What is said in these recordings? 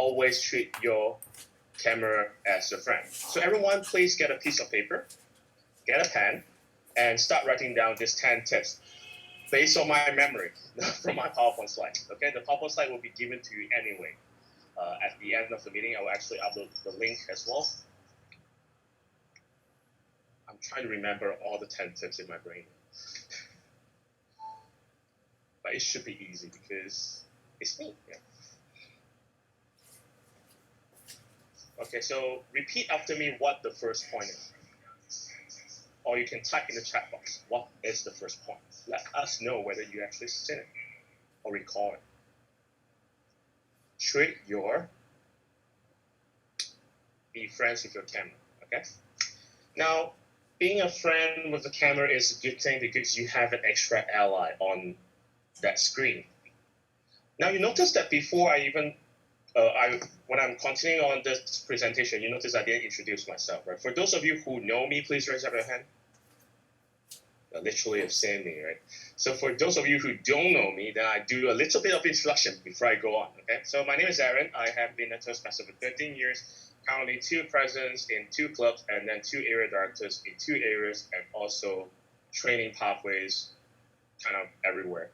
always treat your camera as your friend. So everyone, please get a piece of paper, get a pen, and start writing down these 10 tips based on my memory from my PowerPoint slide. Okay, the PowerPoint slide will be given to you anyway. At the end of the meeting, I will actually upload the link as well. I'm trying to remember all the 10 tips in my brain. But it should be easy because it's me. Yeah. Okay, so repeat after me what the first point is. Or you can type in the chat box, what is the first point? Let us know whether you actually seen it or recall it. Be friends with your camera, okay? Now, being a friend with the camera is a good thing because you have an extra ally on that screen. Now, you notice that before I even, when I'm continuing on this presentation, you notice I didn't introduce myself, right? For those of you who know me, please raise up your hand. You're literally have seen me, right? So for those of you who don't know me, then I do a little bit of introduction before I go on, okay? So my name is Aaron. I have been a Toastmaster for 13 years, currently 2 presidents in 2 clubs, and then 2 area directors in 2 areas, and also training pathways kind of everywhere.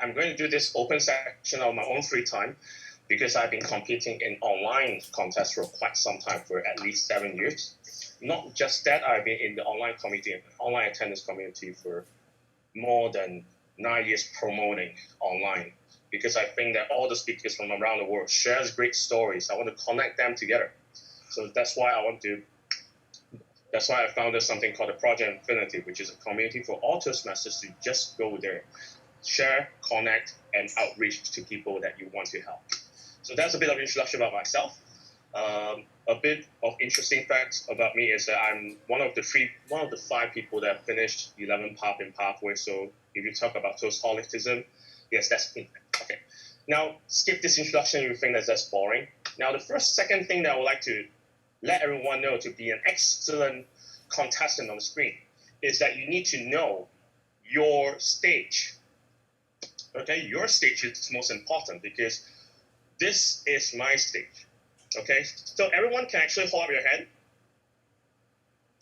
I'm going to do this open section on my own free time because I've been competing in online contests for quite some time, for at least 7 years. Not just that, I've been in the online attendance community for more than 9 years promoting online, because I think that all the speakers from around the world shares great stories. I want to connect them together. So that's why I founded something called the Project Infinity, which is a community for all Toastmasters to just go there, share, connect, and outreach to people that you want to help. So that's a bit of introduction about myself. A bit of interesting facts about me is that I'm one of the 5 people that finished 11 Path in Pathway. So if you talk about Toastaholicism, yes, that's me. Okay. Now, skip this introduction if you think that's boring. Now, the second thing that I would like to let everyone know to be an excellent contestant on the screen is that you need to know your stage. Okay, your stage is most important because this is my stage. Okay, so everyone can actually hold up your hand.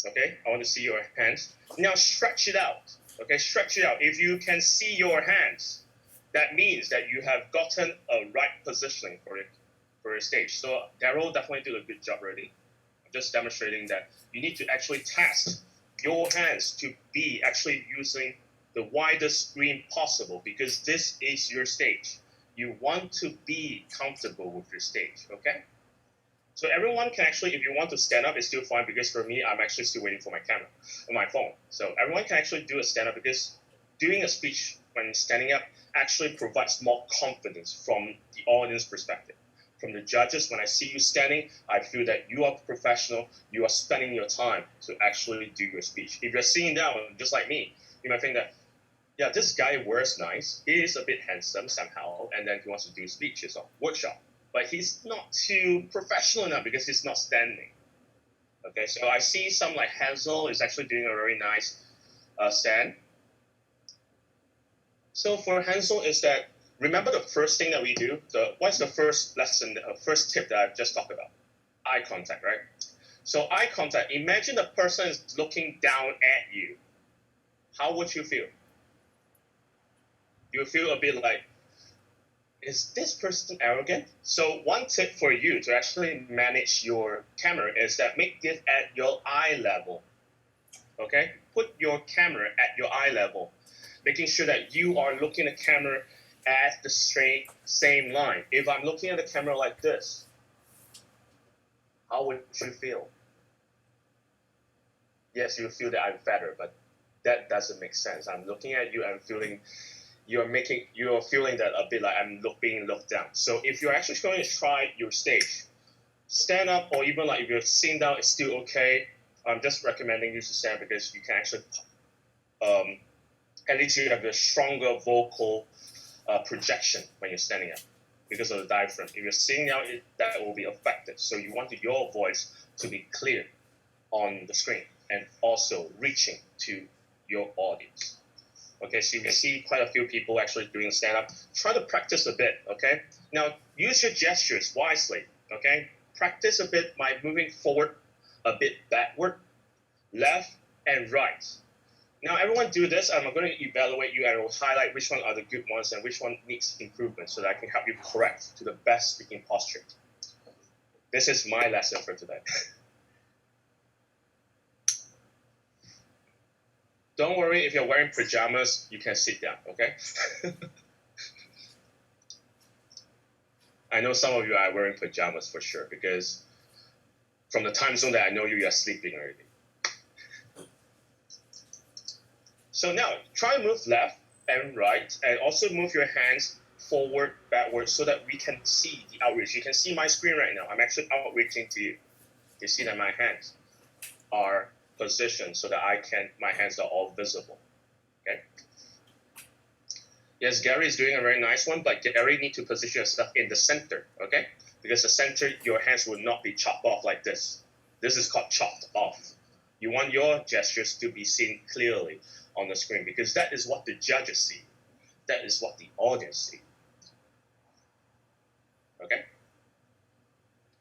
Okay, I want to see your hands. Now stretch it out. Okay, stretch it out. If you can see your hands, that means that you have gotten a right positioning for your stage. So Daryl definitely did a good job already. I'm just demonstrating that you need to actually test your hands to be actually using the widest screen possible because this is your stage. You want to be comfortable with your stage, okay? So everyone can actually, if you want to stand up, it's still fine because for me, I'm actually still waiting for my camera on my phone. So everyone can actually do a stand up because doing a speech when standing up actually provides more confidence from the audience perspective. From the judges, when I see you standing, I feel that you are professional, you are spending your time to actually do your speech. If you're sitting down, just like me, you might think that, yeah, this guy wears nice, he is a bit handsome somehow, and then he wants to do speeches or workshop. But he's not too professional enough because he's not standing. Okay, so I see some like Hazel is actually doing a very nice stand. So for Hansel is that, remember the first thing that we do? What's the first lesson, the first tip that I've just talked about? Eye contact, right? So eye contact, imagine the person is looking down at you. How would you feel? You feel a bit like, is this person arrogant? So one tip for you to actually manage your camera is that make it at your eye level. Okay? Put your camera at your eye level, making sure that you are looking at the camera at the straight same line. If I'm looking at the camera like this, how would you feel? Yes, you feel that I'm fatter, but that doesn't make sense. I'm looking at you and feeling you're feeling that a bit like I'm being looked down. So if you're actually going to try your stage, stand up, or even like if you're sitting down, it's still okay. I'm just recommending you to stand because you can actually, at least you have a stronger vocal projection when you're standing up because of the diaphragm. If you're sitting down, that will be affected. So you want your voice to be clear on the screen and also reaching to your audience. Okay, so you can see quite a few people actually doing stand-up. Try to practice a bit, okay? Now, use your gestures wisely, Okay, practice a bit by moving forward, a bit backward, left and right. Now everyone do this. I'm going to evaluate you and I will highlight which one are the good ones and which one needs improvement so that I can help you correct to the best speaking posture. This is my lesson for today. Don't worry if you're wearing pajamas, you can sit down, okay? I know some of you are wearing pajamas for sure because from the time zone that I know you, you're sleeping already. So now, try to move left and right and also move your hands forward, backward so that we can see the outreach. You can see my screen right now. I'm actually outreaching to you. You see that my hands are positioned so that my hands are all visible, okay? Yes, Gary is doing a very nice one, but Gary need to position yourself in the center, okay? Because the center, your hands will not be chopped off like this. This is called chopped off. You want your gestures to be seen clearly on the screen because that is what the judges see. That is what the audience see. Okay?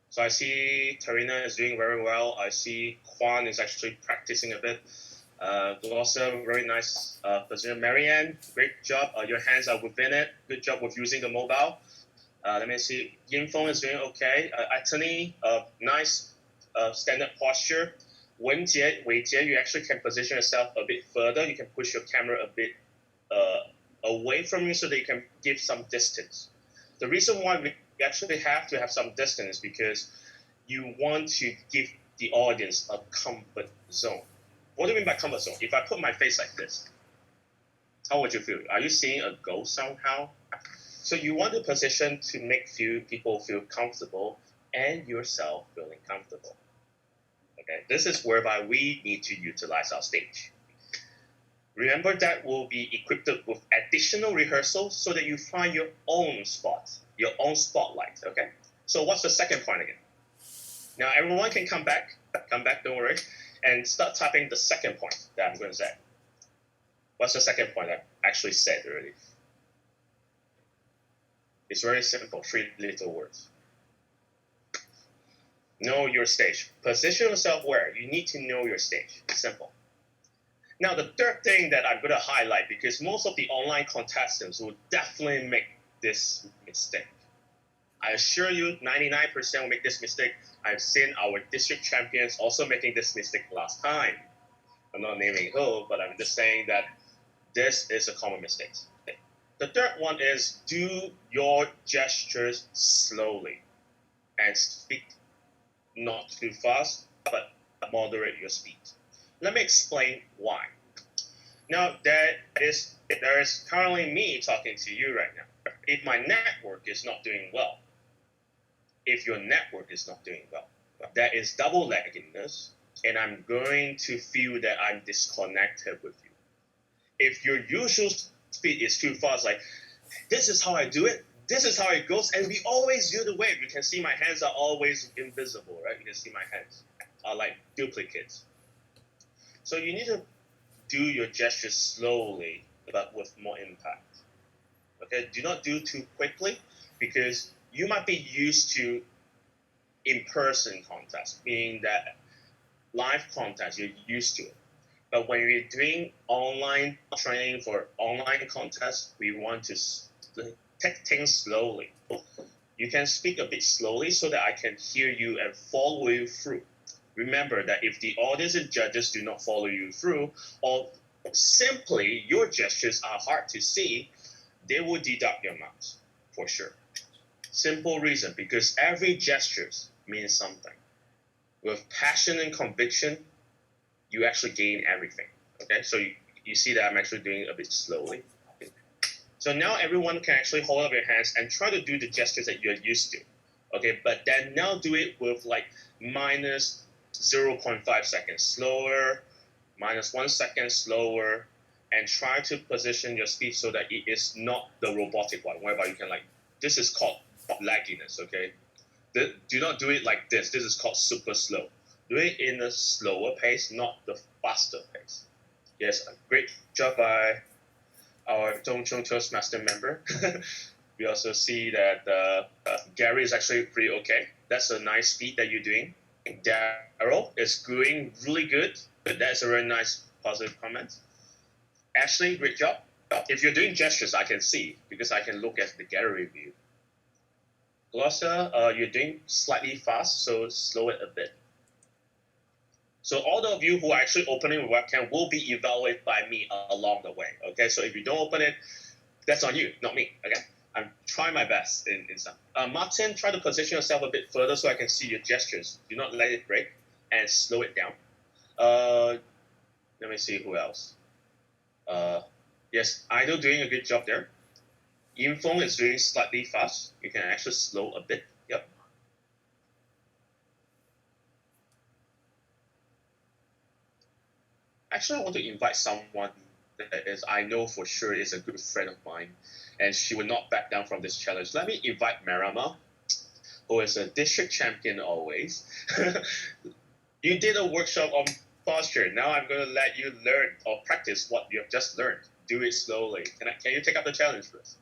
So I see Tarina is doing very well. I see Kwan is actually practicing a bit. Also, very nice position. Marianne, great job. Your hands are within it. Good job with using the mobile. Let me see. Yinfeng is doing okay. Anthony, nice standard posture. Wei Jie, you actually can position yourself a bit further. You can push your camera a bit away from you so that you can give some distance. The reason why we actually have to have some distance is because you want to give the audience a comfort zone. What do you mean by comfort zone? If I put my face like this, how would you feel? Are you seeing a ghost somehow? So you want the position to make people feel comfortable and yourself feeling comfortable. Okay, this is whereby we need to utilize our stage. Remember that we'll be equipped with additional rehearsal so that you find your own spot, your own spotlight, okay? So what's the second point again? Now everyone can come back, don't worry, and start typing the second point that I'm going to say. What's the second point I actually said already? It's very simple, 3 little words. Know your stage. Position yourself where? You need to know your stage. It's simple. Now, the third thing that I'm going to highlight, because most of the online contestants will definitely make this mistake. I assure you, 99% will make this mistake. I've seen our district champions also making this mistake last time. I'm not naming who, but I'm just saying that this is a common mistake. The third one is do your gestures slowly and speak not too fast, but moderate your speed. Let me explain why. Now, there is currently me talking to you right now. If my network is not doing well, if your network is not doing well, there is double lagginess, and I'm going to feel that I'm disconnected with you. If your usual speed is too fast, like, this is how I do it, this is how it goes, and we always do the wave. You can see my hands are always invisible, right? You can see my hands are like duplicates. So you need to do your gestures slowly, but with more impact. Okay, do not do too quickly because you might be used to in-person contests, meaning that live contests, you're used to it. But when we're doing online training for online contests, we want to take things slowly. You can speak a bit slowly so that I can hear you and follow you through. Remember that if the audience and judges do not follow you through, or simply your gestures are hard to see, they will deduct your marks for sure. Simple reason, because every gesture means something. With passion and conviction, you actually gain everything. Okay, so you see that I'm actually doing it a bit slowly. So now everyone can actually hold up your hands and try to do the gestures that you're used to. Okay, but then now do it with like minus 0.5 seconds slower, minus 1 second slower, and try to position your speech so that it is not the robotic one, whereby you can like, this is called lagginess, okay? Do not do it like this. This is called super slow. Do it in a slower pace, not the faster pace. Yes, a great job by our Toastmaster member. We also see that Gary is actually pretty okay. That's a nice speed that you're doing. Daryl is doing really good. That's a very nice positive comment. Ashley, great job. If you're doing gestures, I can see because I can look at the gallery view. Glossa, you're doing slightly fast, so slow it a bit. So all of you who are actually opening the webcam will be evaluated by me along the way. Okay, so if you don't open it, that's on you, not me. Okay, I'm trying my best in some. Martin, try to position yourself a bit further so I can see your gestures. Do not let it break and slow it down. Let me see who else. Yes, Idol doing a good job there. Yinfeng is doing slightly fast. You can actually slow a bit. Yep. Actually, I want to invite someone that is I know for sure is a good friend of mine, and she will not back down from this challenge. Let me invite Marama, who is a district champion always. You did a workshop on posture. Now I'm going to let you learn or practice what you have just learned. Do it slowly. Can you take up the challenge for us?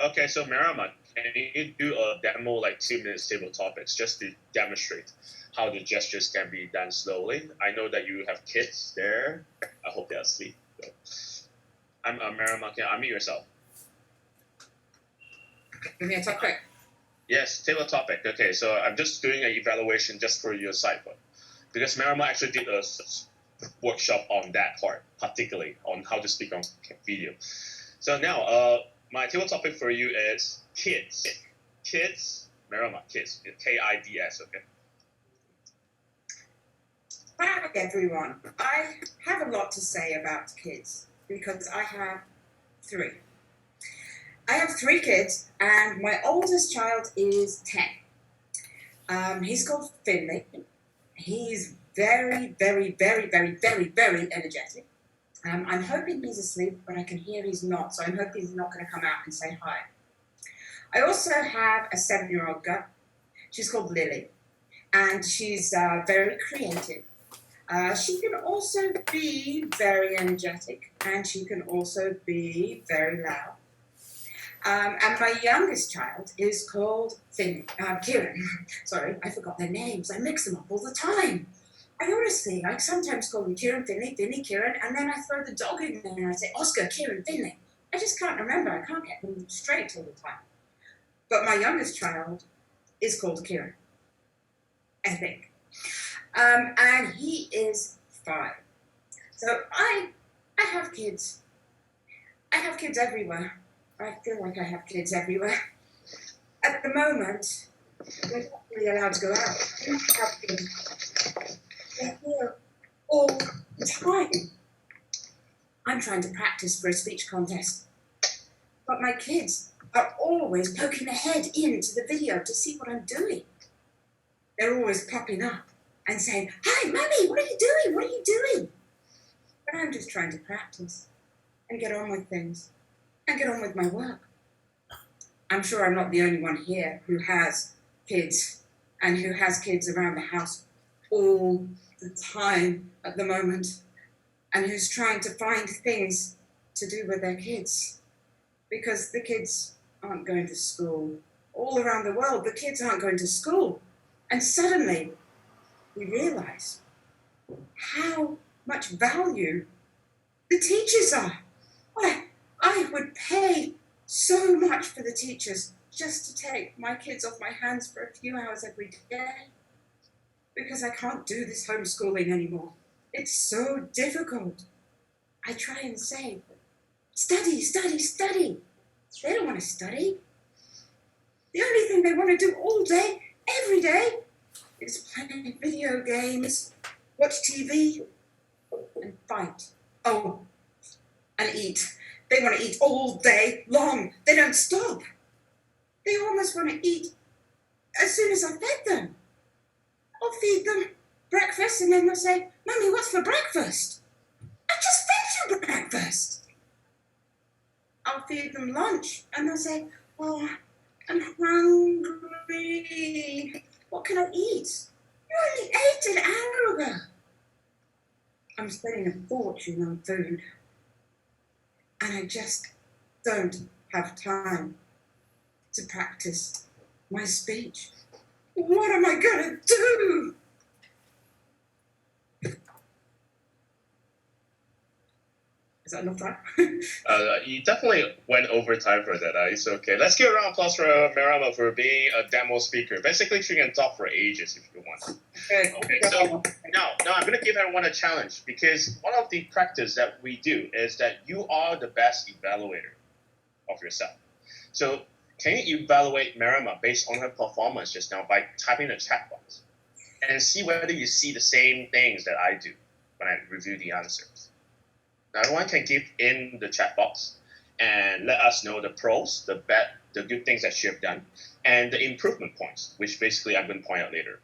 Okay, so Marama, can you do a demo like 2 minutes table topics just to demonstrate how the gestures can be done slowly? I know that you have kids there. I hope they're asleep. So. I'm Marama. Can you unmute yourself? Give me a topic. Yes, table topic. Okay, so I'm just doing an evaluation just for your site one. Because Marama actually did a workshop on that part, particularly on how to speak on video. So now, my table topic for you is kids. Kids, Marama, kids, K-I-D-S, okay? Hi everyone. I have a lot to say about kids because I have 3. I have 3 kids and my oldest child is 10. He's called Finley. He's very, very, very, very, very, very energetic. I'm hoping he's asleep, but I can hear he's not, so I'm hoping he's not going to come out and say hi. I also have a 7-year-old girl. She's called Lily, and she's very creative. She can also be very energetic, and she can also be very loud. And my youngest child is called Kieran. Sorry, I forgot their names. I mix them up all the time. I honestly, I sometimes call them Kieran, Finley, Kieran, and then I throw the dog in there and I say, Oscar, Kieran, Finley. I just can't remember. I can't get them straight all the time. But my youngest child is called Kieran, I think. And he is 5. So I have kids. I have kids everywhere. I feel like I have kids everywhere. At the moment, we're not really allowed to go out. We have kids. They're here all the time. I'm trying to practice for a speech contest. But my kids are always poking their head into the video to see what I'm doing. They're always popping up and saying, "Hi, Mummy, what are you doing? What are you doing?" But I'm just trying to practice and get on with things and get on with my work. I'm sure I'm not the only one here who has kids and who has kids around the house all the time at the moment and who's trying to find things to do with their kids because the kids aren't going to school. All around the world, the kids aren't going to school. And suddenly, we realize how much value the teachers are. I would pay so much for the teachers just to take my kids off my hands for a few hours every day because I can't do this homeschooling anymore. It's so difficult. I try and say, study, study, study. They don't want to study. The only thing they want to do all day, every day, is play video games, watch TV, and fight. Oh, and eat. They want to eat all day long. They don't stop. They almost want to eat as soon as I fed them. I'll feed them breakfast and then they'll say, "Mummy, what's for breakfast?" I just fed you breakfast. I'll feed them lunch and they'll say, "Oh, I'm hungry. What can I eat?" You only ate an hour ago. I'm spending a fortune on food. And I just don't have time to practice my speech. What am I going to do? Is that enough time? You definitely went over time for that. It's okay. Let's give a round of applause for Marama for being a demo speaker. Basically, she can talk for ages if you want. Okay, so now I'm going to give everyone a challenge, because one of the practice that we do is that you are the best evaluator of yourself. So can you evaluate Marama based on her performance just now by typing the chat box and see whether you see the same things that I do when I review the answers? Now, everyone can give in the chat box and let us know the pros, the good things that she have done, and the improvement points, which basically I'm going to point out later.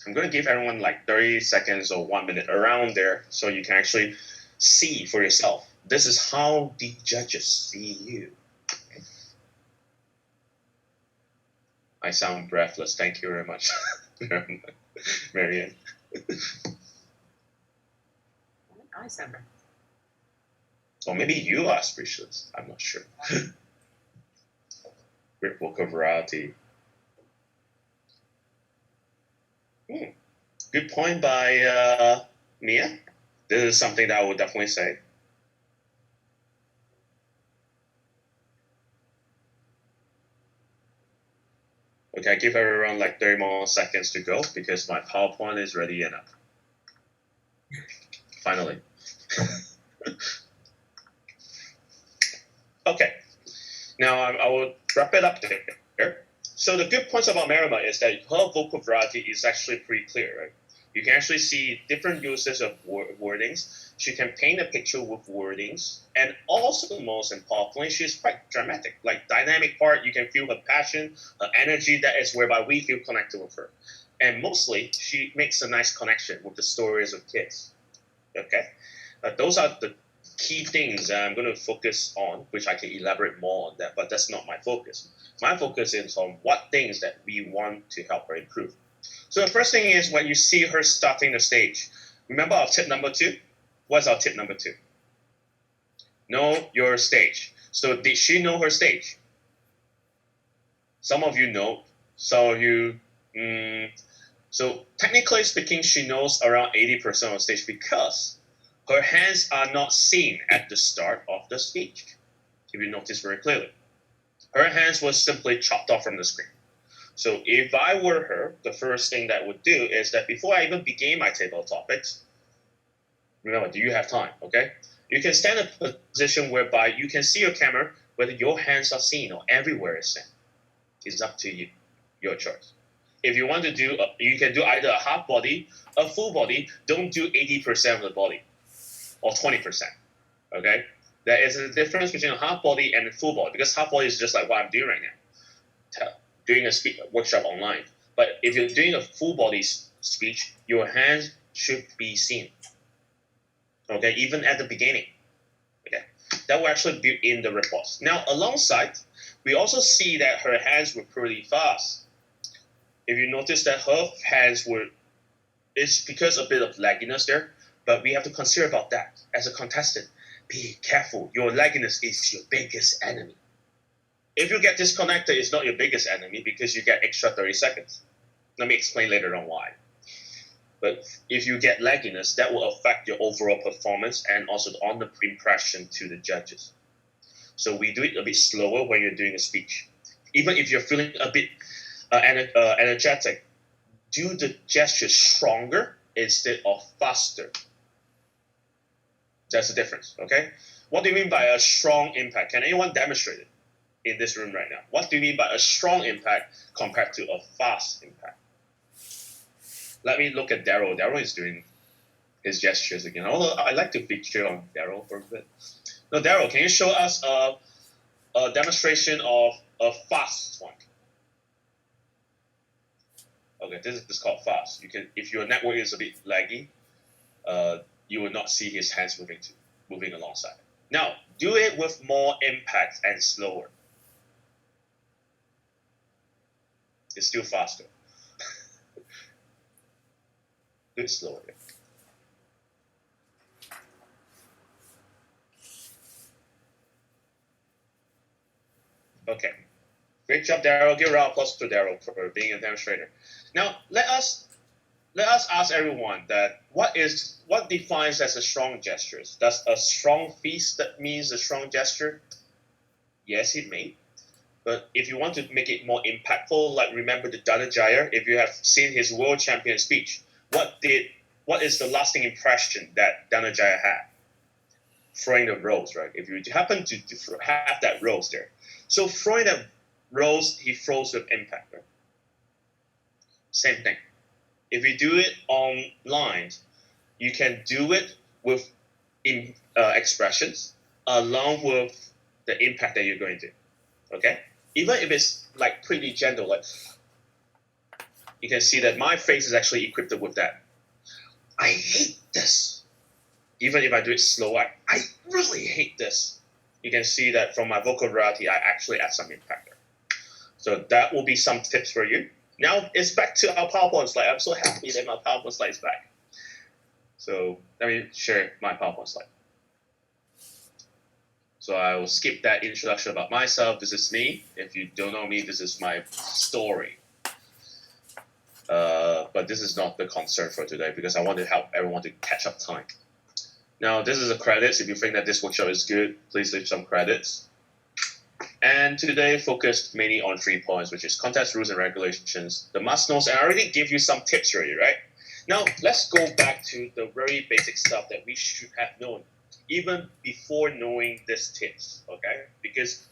I'm going to give everyone like 30 seconds or 1 minute around there so you can actually see for yourself. This is how the judges see you. I sound breathless. Thank you very much, Marianne. I sound breathless. Or maybe you are speechless. I'm not sure. Great book of variety. Good point by Mia. This is something that I would definitely say. Okay, I give everyone like 30 more seconds to go because my PowerPoint is ready enough. Finally. Okay. Now I will wrap it up there. So the good points about Marama is that her vocal variety is actually pretty clear, right? You can actually see different uses of wordings. She can paint a picture with wordings. And also, most importantly, she's quite dramatic. Like dynamic part, you can feel her passion, her energy. That is whereby we feel connected with her. And mostly, she makes a nice connection with the stories of kids. Okay? Those are the key things I'm going to focus on, which I can elaborate more on that, but that's not my focus. My focus is on what things that we want to help her improve. So the first thing is when you see her starting the stage. Remember our tip number 2? What's our tip number 2? Know your stage. So did she know her stage? Some of you know. Some of you, so technically speaking, she knows around 80% of the stage because her hands are not seen at the start of the speech. If you notice very clearly. Her hands was simply chopped off from the screen. So if I were her, the first thing that I would do is that before I even begin my table of topics, remember, do you have time, okay? You can stand in a position whereby you can see your camera, whether your hands are seen or everywhere is seen. It's up to you, your choice. If you want to do, you can do either a half body, a full body. Don't do 80% of the body or 20%, okay? There is a difference between a half body and a full body because half body is just like what I'm doing right now. Doing a workshop online. But if you're doing a full body speech, your hands should be seen. Okay, even at the beginning. Okay, that will actually be in the reports. Now, alongside, we also see that her hands were pretty fast. If you notice that her hands were, it's because a bit of lagginess there, but we have to consider about that as a contestant. Be careful. Your lagginess is your biggest enemy. If you get disconnected, it's not your biggest enemy because you get extra 30 seconds. Let me explain later on why. But if you get lagginess, that will affect your overall performance and also on the impression to the judges. So we do it a bit slower when you're doing a speech. Even if you're feeling a bit energetic, do the gesture stronger instead of faster. That's the difference, okay? What do you mean by a strong impact? Can anyone demonstrate it in this room right now? What do you mean by a strong impact compared to a fast impact? Let me look at Daryl. Daryl is doing his gestures again. Although I like to feature on Daryl for a bit. Now, Daryl, can you show us a demonstration of a fast one? Okay, this is called fast. You can, if your network is a bit laggy, you will not see his hands moving alongside. Now, do it with more impact and slower. It's still faster. Do it slower. Okay. Great job, Daryl. Give a round of applause to Daryl for being a demonstrator. Now, let us ask everyone that what defines as a strong gesture? Does a strong fist that means a strong gesture? Yes, it may. But if you want to make it more impactful, like remember the Dhananjaya, if you have seen his world champion speech, what is the lasting impression that Dhananjaya had? Throwing the rose, right? If you happen to have that rose there. So throwing that rose, he throws with impact, right? Same thing. If you do it online, you can do it with expressions along with the impact that you're going to. Okay? Even if it's like pretty gentle, like you can see that my face is actually equipped with that. I hate this. Even if I do it slow, I really hate this. You can see that from my vocal variety, I actually add some impact there. So that will be some tips for you. Now it's back to our PowerPoint slide. I'm so happy that my PowerPoint slide is back. So let me share my PowerPoint slide. So I will skip that introduction about myself. This is me. If you don't know me, this is my story. But this is not the concern for today because I want to help everyone to catch up time. Now, this is the credits. If you think that this workshop is good, please leave some credits. And today focused mainly on 3 points, which is contest rules and regulations, the must-knows, and I already give you some tips already, right? Now, let's go back to the very basic stuff that we should have known, even before knowing these tips, okay? Because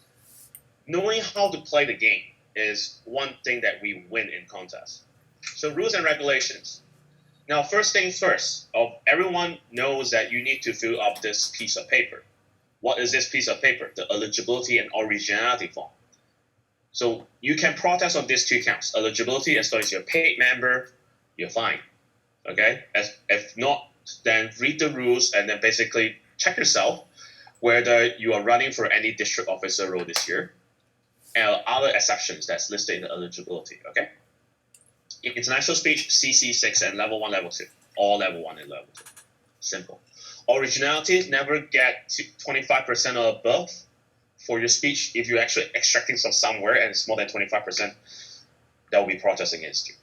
knowing how to play the game is one thing that we win in contests. So rules and regulations. Now, first thing first, everyone knows that you need to fill up this piece of paper. What is this piece of paper? The eligibility and originality form. So you can protest on these 2 counts. Eligibility, as long as you're a paid member, you're fine. Okay? If not, then read the rules and then basically check yourself whether you are running for any district officer role this year and other exceptions that's listed in the eligibility. Okay? International speech, CC6 and level 1, level 2. All level 1 and level 2. Simple. Originality, never get to 25% or above for your speech. If you're actually extracting from somewhere and it's more than 25%, that will be protest against you.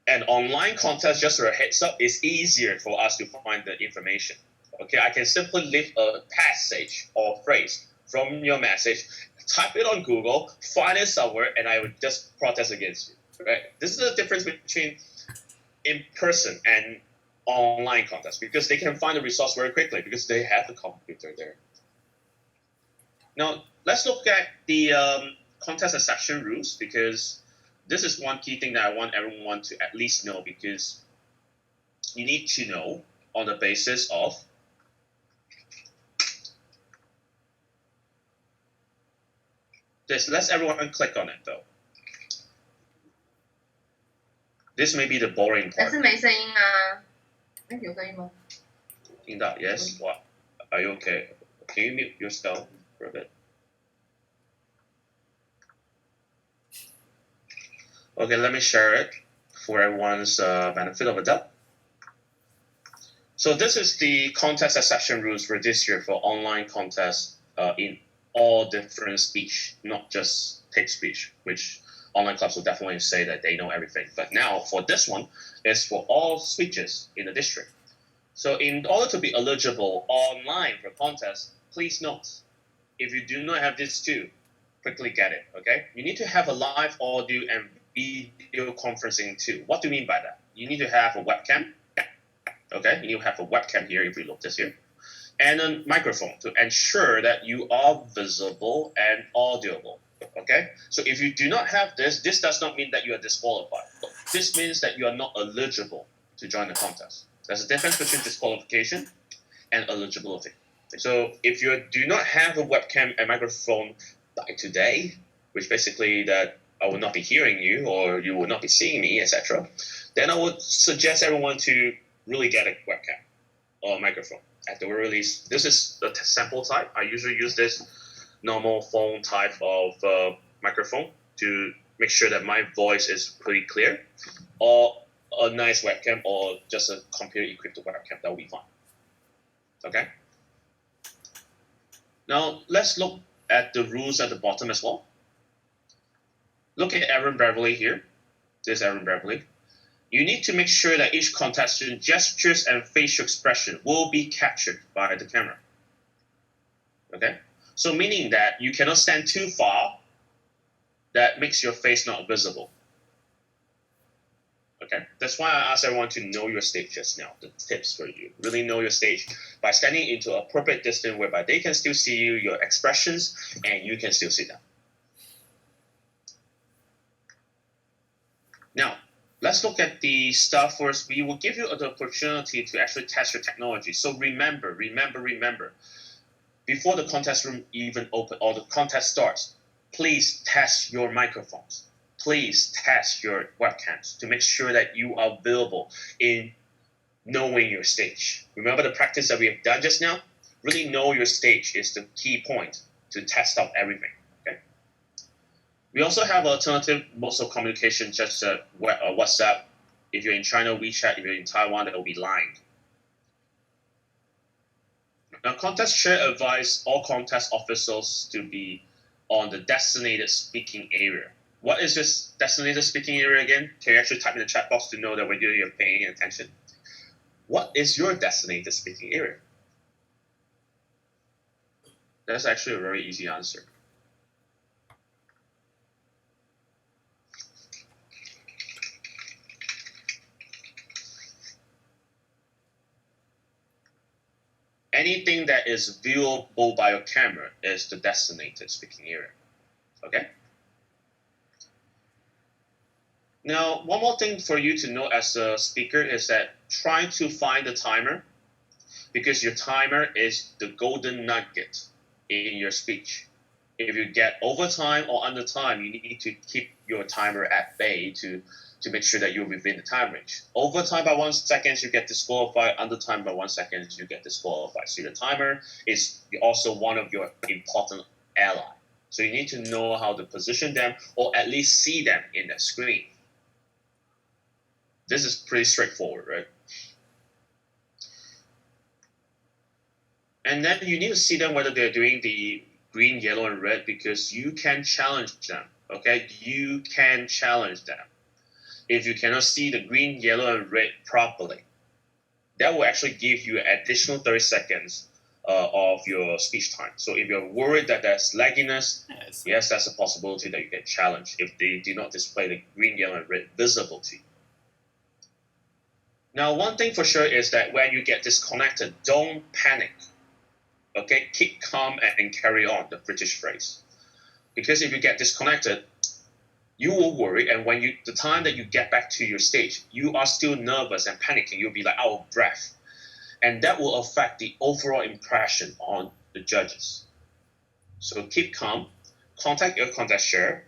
And online contest, just for a heads up, is easier for us to find the information. Okay, I can simply leave a passage or phrase from your message, type it on Google, find it somewhere, and I would just protest against you. Right? This is the difference between in-person and online contest because they can find the resource very quickly because they have the computer there. Now, let's look at the contest exception rules because this is one key thing that I want everyone to at least know because you need to know on the basis of this. Let's everyone click on it though. This may be the boring part. 但是没声音啊。有声音吗？听到 Yes. What? Are you okay? Can you mute yourself for a bit? Okay, let me share it for everyone's benefit of the doubt. So this is the contest exception rules for this year for online contests in all different speech, not just text speech, which online clubs will definitely say that they know everything. But now for this one, it's for all speeches in the district. So in order to be eligible online for contest, please note, if you do not have these 2, quickly get it, okay? You need to have a live audio and video conferencing too. What do you mean by that? You need to have a webcam, okay? You have a webcam here if we look this here, and a microphone to ensure that you are visible and audible. Okay, so if you do not have this does not mean that you are disqualified. This means that you are not eligible to join the contest. There's a difference between disqualification and eligibility. So if you do not have a webcam and microphone by today, which basically that I will not be hearing you or you will not be seeing me, etc., then I would suggest everyone to really get a webcam or a microphone. At the very least, this is the sample type. I usually use this normal phone type of microphone to make sure that my voice is pretty clear, or a nice webcam or just a computer equipped webcam, that will be fine. Okay? Now let's look at the rules at the bottom as well. Look at Aaron Beverly here. This is Aaron Beverly. You need to make sure that each contestant's gestures and facial expression will be captured by the camera. Okay? So meaning that you cannot stand too far that makes your face not visible. Okay? That's why I asked everyone to know your stage just now. The tips for you. Really know your stage by standing into appropriate distance whereby they can still see you, your expressions, and you can still see them. Now, let's look at the stuff first. We will give you the opportunity to actually test your technology. So remember, before the contest room even open or the contest starts, please test your microphones. Please test your webcams to make sure that you are available in knowing your stage. Remember the practice that we have done just now? Really know your stage is the key point to test out everything. We also have alternative modes of communication, such as WhatsApp. If you're in China, WeChat. If you're in Taiwan, that will be Line. Now, contest chair advise all contest officials to be on the designated speaking area. What is this designated speaking area again? Can you actually type in the chat box to know that whether you're paying attention? What is your designated speaking area? That's actually a very easy answer. Anything that is viewable by your camera is the designated speaking area. Okay? Now, one more thing for you to know as a speaker is that try to find the timer, because your timer is the golden nugget in your speech. If you get over time or under time, you need to keep your timer at bay to make sure that you're within the time range. Over time by 1 second, you get disqualified. Under time by 1 second, you get disqualified. So your timer is also one of your important ally. So you need to know how to position them or at least see them in the screen. This is pretty straightforward, right? And then you need to see them whether they're doing the green, yellow, and red, because you can challenge them, okay? You can challenge them. If you cannot see the green, yellow, and red properly, that will actually give you additional 30 seconds of your speech time. So if you're worried that there's lagginess, yes, that's a possibility that you get challenged if they do not display the green, yellow, and red visible to you. Now, one thing for sure is that when you get disconnected, don't panic. Okay, keep calm and carry on, the British phrase. Because if you get disconnected, you will worry, and when the time that you get back to your stage, you are still nervous and panicking. You'll be like out of breath, and that will affect the overall impression on the judges. So keep calm, contact your contest chair,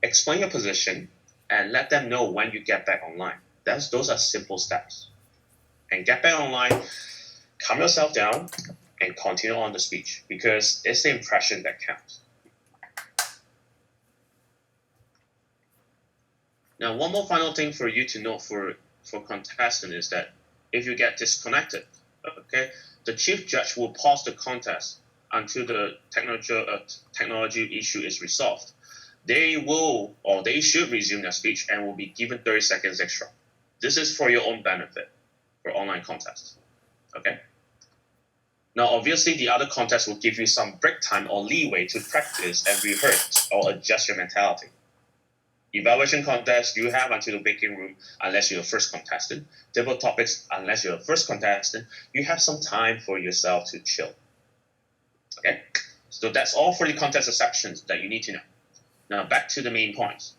explain your position, and let them know when you get back online. Those are simple steps. And get back online, calm yourself down, and continue on the speech, because it's the impression that counts. Now, one more final thing for you to note for contestant is that if you get disconnected, okay, the chief judge will pause the contest until the technology issue is resolved. They will, or they should resume their speech and will be given 30 seconds extra. This is for your own benefit for online contests, okay? Now, obviously, the other contests will give you some break time or leeway to practice and rehearse or adjust your mentality. Evaluation contest, you have until the baking room unless you're a first contestant. Table topics, unless you're a first contestant, you have some time for yourself to chill. Okay? So that's all for the contest sections that you need to know. Now back to the main points.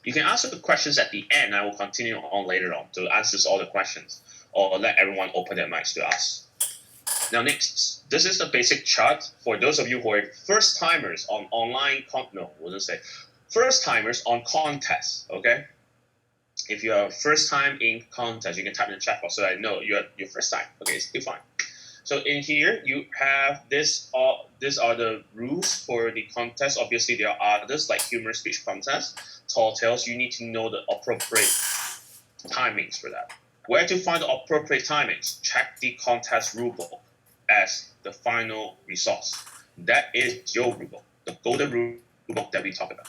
You can ask the questions at the end. I will continue on later on to answer all the questions or let everyone open their mics to ask. Now next, this is the basic chart for those of you who are first timers on online first timers on contests, okay? If you are first time in contest, you can type in the chat box so I know you're your first time. Okay, it's still fine. So in here you have these are the rules for the contest. Obviously there are others like humor speech contest, tall tales. You need to know the appropriate timings for that. Where to find the appropriate timings? Check the contest rulebook as the final resource. That is your rulebook, the golden rule book that we talk about.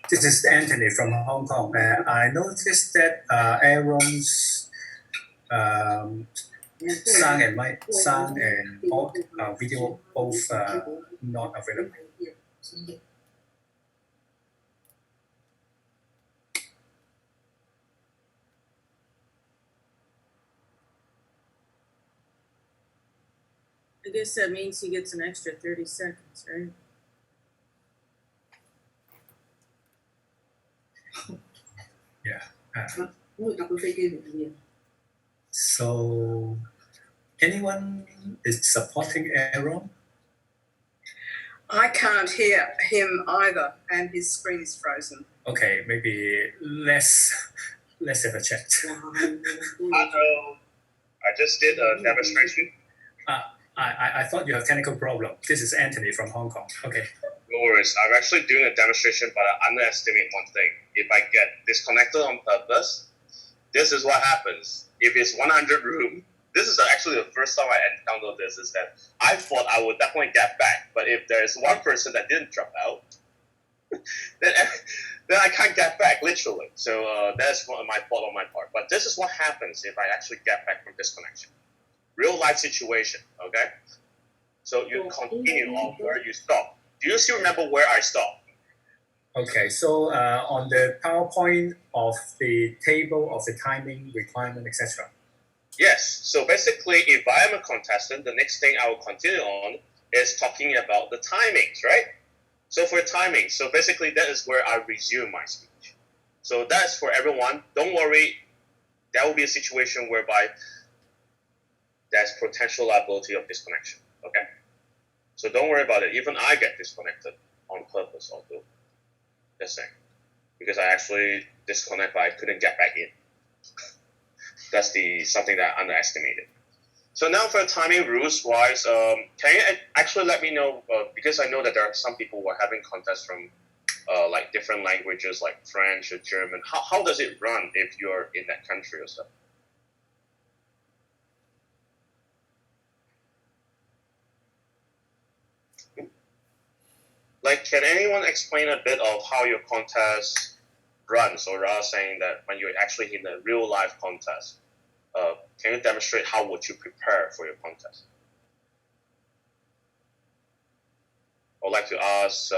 This is Anthony from Hong Kong. I noticed that Aaron's sound and video both not available. I guess that means he gets an extra 30 seconds, right? So, anyone is supporting Aaron? I can't hear him either, and his screen is frozen. Okay, maybe let's have a chat. Hello. I just did a demonstration. I thought you have technical problem. This is Anthony from Hong Kong. Okay. No worries. I'm actually doing a demonstration, but I underestimate one thing. If I get disconnected on purpose, this is what happens. If it's 100 room, this is actually the first time I encountered this, is that I thought I would definitely get back. But if there's one person that didn't drop out, then I can't get back, literally. So that's my fault on my part. But this is what happens if I actually get back from disconnection. Real life situation, okay? So you continue on where you stop. Do you still remember where I stopped? Okay, so on the PowerPoint of the table of the timing requirement, etc. Yes. So basically, if I am a contestant, the next thing I will continue on is talking about the timings, right? So for timing, so basically that is where I resume my speech. So that's for everyone. Don't worry, there will be a situation whereby there's potential liability of disconnection, okay? So don't worry about it. Even I get disconnected on purpose, although, just saying. Because I actually disconnect, but I couldn't get back in. That's something that I underestimated. So now for timing rules wise, can you actually let me know, because I know that there are some people who are having contests from like different languages like French or German. How does it run if you're in that country or so? Like, can anyone explain a bit of how your contest runs, or rather saying that when you're actually in a real life contest, can you demonstrate how would you prepare for your contest? I'd like to ask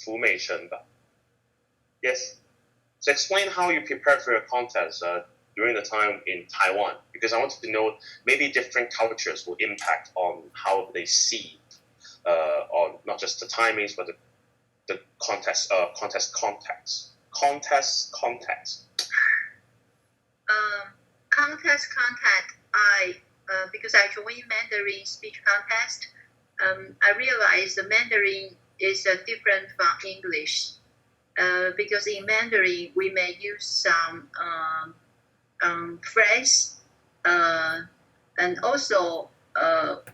Fu Meichen. Yes. So explain how you prepared for your contest during the time in Taiwan, because I wanted to know maybe different cultures will impact on how they see on not just the timings but the contest context. Contest context. Because I joined Mandarin speech contest, I realized the Mandarin is different from English. Because in Mandarin we may use some phrase And also,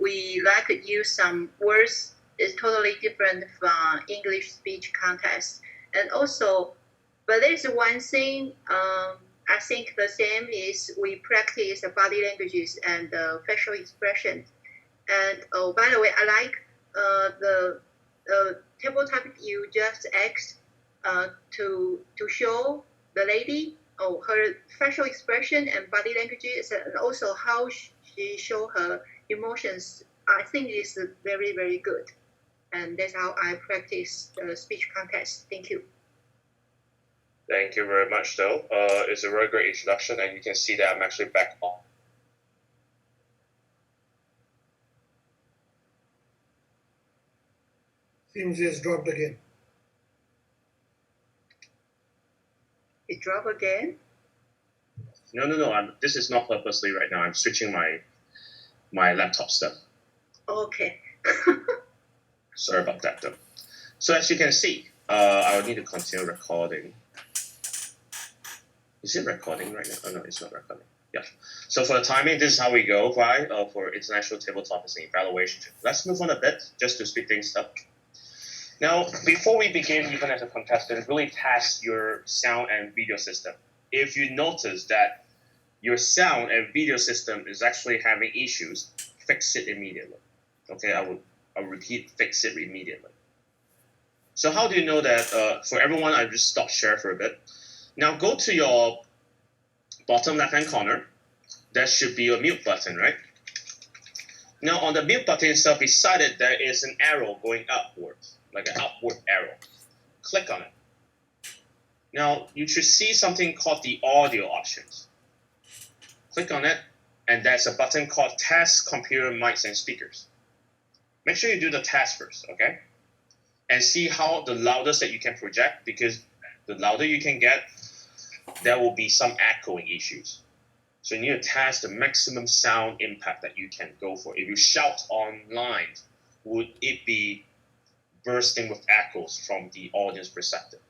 we like to use some words is totally different from English speech contest. And also, but there's one thing I think the same is we practice the body languages and the facial expression. And oh, by the way, I like the table topic you just asked to show the lady her facial expression and body languages, and also how she show her emotions. I think it's very, very good. And that's how I practice the speech contest. Thank you. Thank you very much, though. It's a very great introduction, and you can see that I'm actually back on. Seems he has dropped again. It dropped again? No. This is not purposely right now. I'm switching my laptop stuff. Okay. Sorry about that, though. So as you can see, I will need to continue recording. Is it recording right now? Oh, no, it's not recording. Yeah. So for the timing, this is how we go by for international tabletop as an evaluation. Let's move on a bit, just to speed things up. Now, before we begin, even as a contestant, really test your sound and video system. If you notice that your sound and video system is actually having issues, fix it immediately. Okay, I'll repeat, fix it immediately. So how do you know that? For everyone, I just stop share for a bit. Now go to your bottom left-hand corner. There should be a mute button, right? Now on the mute button itself, beside it, there is an arrow going upwards, like an upward arrow. Click on it. Now you should see something called the audio options. Click on it, and there's a button called Test Computer Mics and Speakers. Make sure you do the test first, okay? And see how the loudest that you can project, because the louder you can get, there will be some echoing issues. So you need to test the maximum sound impact that you can go for. If you shout online, would it be bursting with echoes from the audience perspective?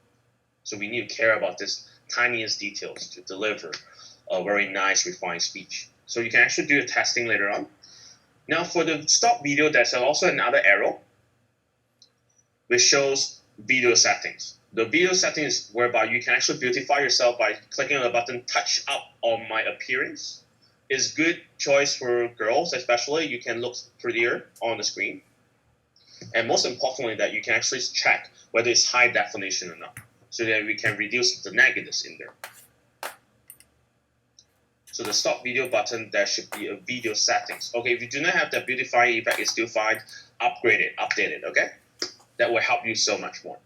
So we need to care about this tiniest details to deliver a very nice, refined speech. So you can actually do the testing later on. Now for the stop video, there's also another arrow which shows video settings. The video settings whereby you can actually beautify yourself by clicking on the button touch up on my appearance is good choice for girls, especially. You can look prettier on the screen. And most importantly, that you can actually check whether it's high definition or not, so that we can reduce the negatives in there. So the stop video button, there should be a video settings. Okay, if you do not have the beautifying effect, it's still fine. Upgrade it, update it, okay? That will help you so much more.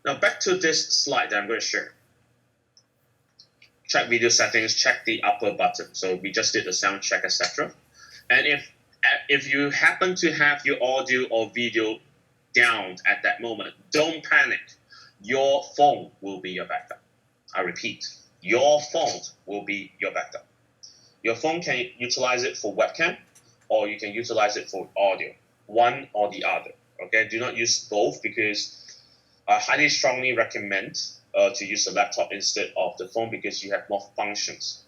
Now back to this slide that I'm going to share. Check video settings, check the upper button. So we just did the sound check, etc. And if you happen to have your audio or video down at that moment, don't panic. Your phone will be your backup. I repeat, your phone will be your backup. Your phone can utilize it for webcam, or you can utilize it for audio, one or the other. Okay, do not use both, because I highly strongly recommend to use the laptop instead of the phone, because you have more functions.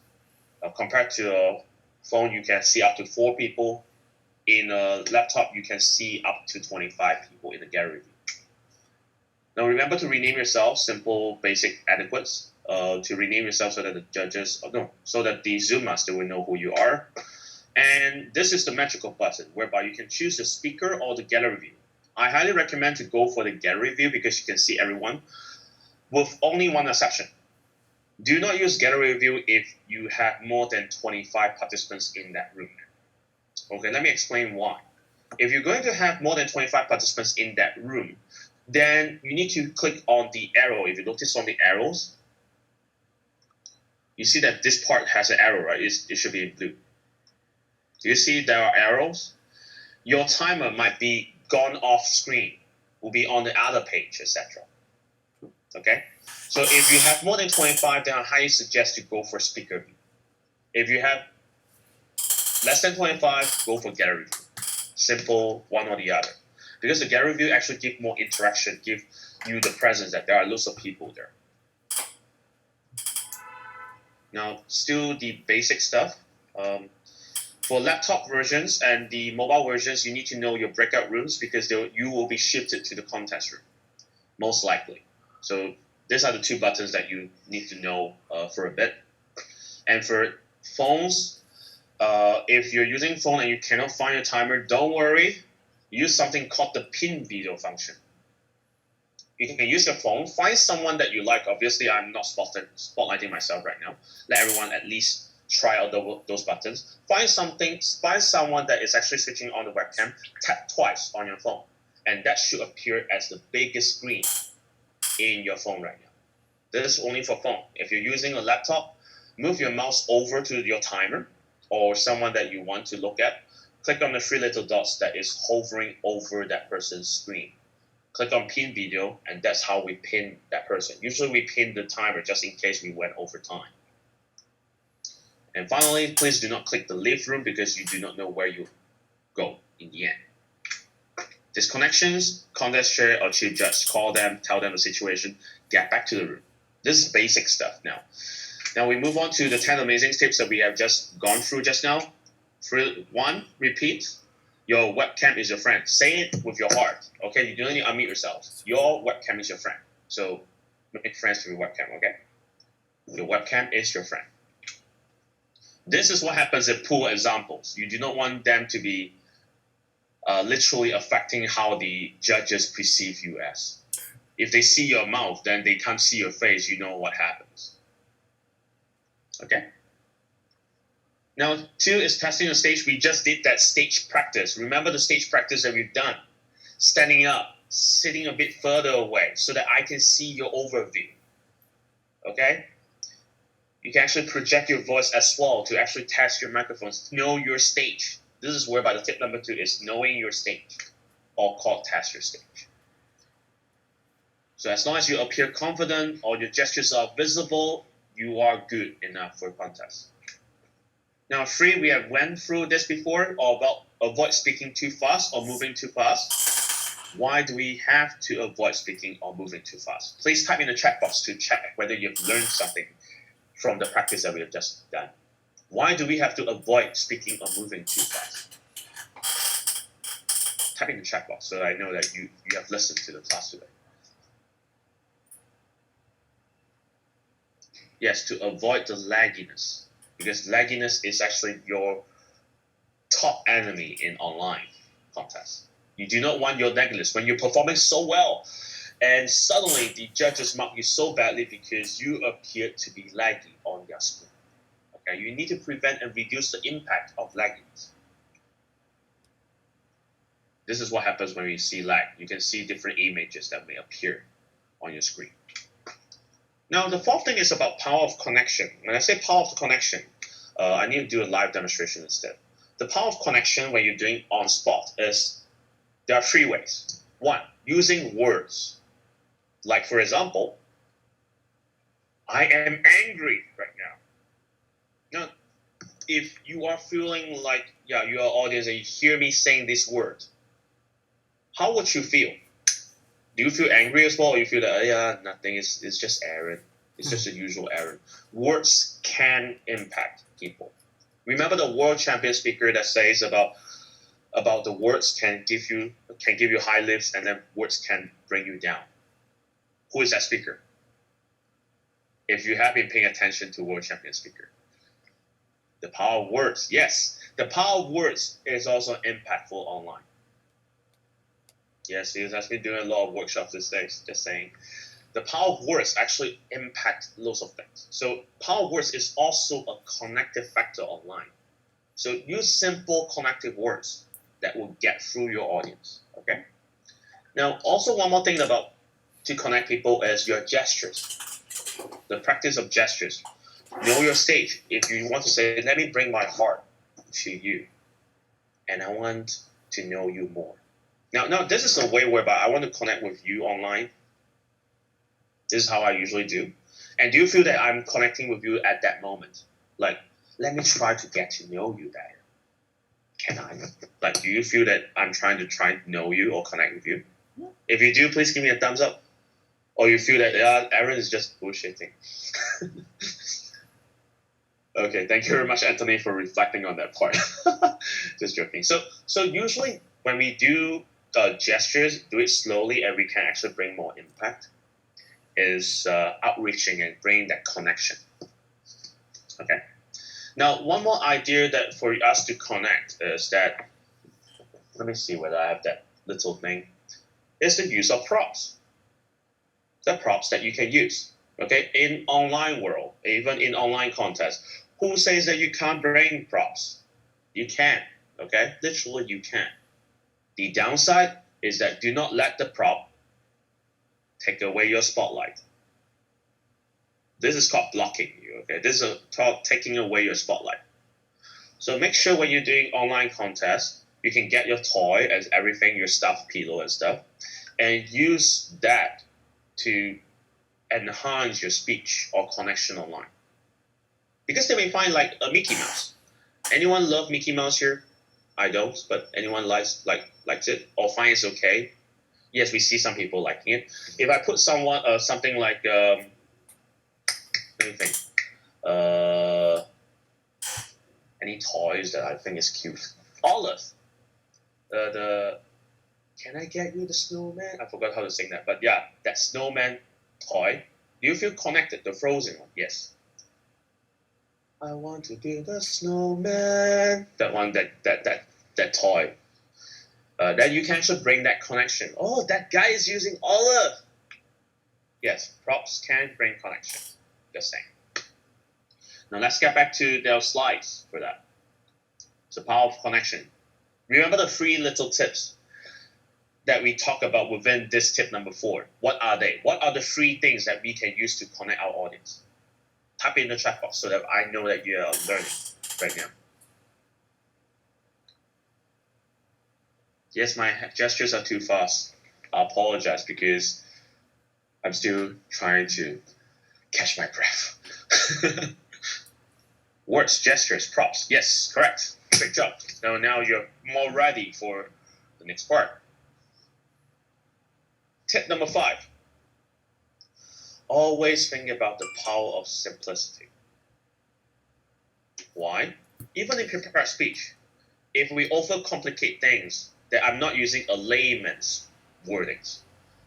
Compared to a phone, you can see up to 4 people. In a laptop, you can see up to 25 people in the gallery view. Now remember to rename yourself, simple, basic, adequates. To rename yourself so that the judges, so that the Zoom master will know who you are. And this is the magical button whereby you can choose the speaker or the gallery view. I highly recommend to go for the gallery view because you can see everyone, with only one exception. Do not use gallery view if you have more than 25 participants in that room. Okay, let me explain why. If you're going to have more than 25 participants in that room, then you need to click on the arrow. If you notice on the arrows, you see that this part has an arrow, right? It should be in blue. Do you see there are arrows? Your timer might be gone off screen, will be on the other page, etc. Okay? So if you have more than 25, then I highly suggest you go for speaker view. If you have less than 25, go for gallery view. Simple, one or the other. Because the gallery view actually gives more interaction, give you the presence that there are lots of people there. Now, still the basic stuff. For laptop versions and the mobile versions, you need to know your breakout rooms because you will be shifted to the contest room, most likely. So these are the two buttons that you need to know for a bit. And for phones, if you're using phone and you cannot find your timer, don't worry. Use something called the pin video function. You can use your phone, find someone that you like. Obviously, I'm not spotlighting myself right now. Let everyone at least try out those buttons. Find someone that is actually switching on the webcam. Tap twice on your phone, and that should appear as the biggest screen in your phone right now. This is only for phone. If you're using a laptop, move your mouse over to your timer or someone that you want to look at. Click on the three little dots that is hovering over that person's screen. Click on pin video, and that's how we pin that person. Usually we pin the timer just in case we went over time. And finally, please do not click the leave room because you do not know where you go in the end. Disconnections, contest chair or chief judge, call them, tell them the situation, get back to the room. This is basic stuff now. Now we move on to the 10 amazing tips that we have just gone through just now. 1, repeat. Your webcam is your friend. Say it with your heart. Okay, you don't need to unmute yourself. Your webcam is your friend. So make friends with your webcam, okay? Your webcam is your friend. This is what happens in pool examples. You do not want them to be literally affecting how the judges perceive you as. If they see your mouth, then they can't see your face. You know what happens. Okay? Now, 2 is testing the stage. We just did that stage practice. Remember the stage practice that we've done. Standing up, sitting a bit further away so that I can see your overview. Okay? You can actually project your voice as well to actually test your microphones. Know your stage. This is whereby the tip number 2 is knowing your stage, or called test your stage. So as long as you appear confident or your gestures are visible, you are good enough for a contest. Now 3, we have went through this before, or about avoid speaking too fast or moving too fast. Why do we have to avoid speaking or moving too fast? Please type in the chat box to check whether you've learned something from the practice that we have just done. Why do we have to avoid speaking or moving too fast? Type in the chat box so I know that you have listened to the class today. Yes, to avoid the lagginess. Because lagginess is actually your top enemy in online contests. You do not want your lagginess when you're performing so well and suddenly the judges mark you so badly because you appear to be laggy on their screen. Okay, you need to prevent and reduce the impact of lagginess. This is what happens when you see lag. You can see different images that may appear on your screen. Now, the 4th thing is about power of connection. When I say power of connection, I need to do a live demonstration instead. The power of connection when you're doing on spot is, there are 3 ways. 1, using words. Like, for example, I am angry right now. Now, if you are feeling like, your audience and you hear me saying this word, how would you feel? Do you feel angry as well, or you feel that, nothing, it's just errand. It's just a usual errand. Words can impact people. Remember the world champion speaker that says about the words can give you high lifts and then words can bring you down. Who is that speaker? If you have been paying attention to world champion speaker. The power of words. Yes, the power of words is also impactful online. Yes, he has been doing a lot of workshops these days, just saying. The power of words actually impact lots of things. So power of words is also a connective factor online. So use simple connective words that will get through your audience, okay? Now, also one more thing to connect people is your gestures. The practice of gestures. Know your stage. If you want to say, let me bring my heart to you, and I want to know you more. Now, this is a way whereby I want to connect with you online. This is how I usually do. And do you feel that I'm connecting with you at that moment? Like, let me try to get to know you better. Can I? Like, do you feel that I'm trying to know you or connect with you? If you do, please give me a thumbs up. Or you feel that Aaron is just bullshitting. Okay, thank you very much, Anthony, for reflecting on that part. Just joking. So usually when we do gestures, do it slowly, and we can actually bring more impact. Is outreaching and bringing that connection. Okay. Now, one more idea that for us to connect is that, let me see whether I have that little thing, is the use of props. The props that you can use. Okay, in online world, even in online contests, who says that you can't bring props? You can. Okay, literally you can. The downside is that do not let the prop take away your spotlight. This is called blocking you. Okay, this is called taking away your spotlight. So make sure when you're doing online contests, you can get your toy as everything, your stuffed pillow and stuff, and use that to enhance your speech or connection online. Because they may find like a Mickey Mouse. Anyone love Mickey Mouse here? I don't, but anyone likes it or finds it okay? Yes, we see some people liking it. If I put something like let me think, any toys that I think is cute. Olive, the can I get you the snowman? I forgot how to sing that, but yeah, that snowman toy. Do you feel connected? The Frozen one, yes. I want to build a snowman. That one, that toy. That you can actually bring that connection. Oh, that guy is using olive. Yes, props can bring connection. Just saying. Now let's get back to their slides for that. So power of connection. Remember the 3 little tips that we talk about within this tip number 4. What are they? What are the 3 things that we can use to connect our audience? Type in the chat box so that I know that you are learning right now. Yes, my gestures are too fast. I apologize because I'm still trying to catch my breath. Words, gestures, props. Yes, correct. Great job. Now you're more ready for the next part. Tip number 5. Always think about the power of simplicity. Why? Even in prepared speech, if we overcomplicate things, that I'm not using a layman's wordings.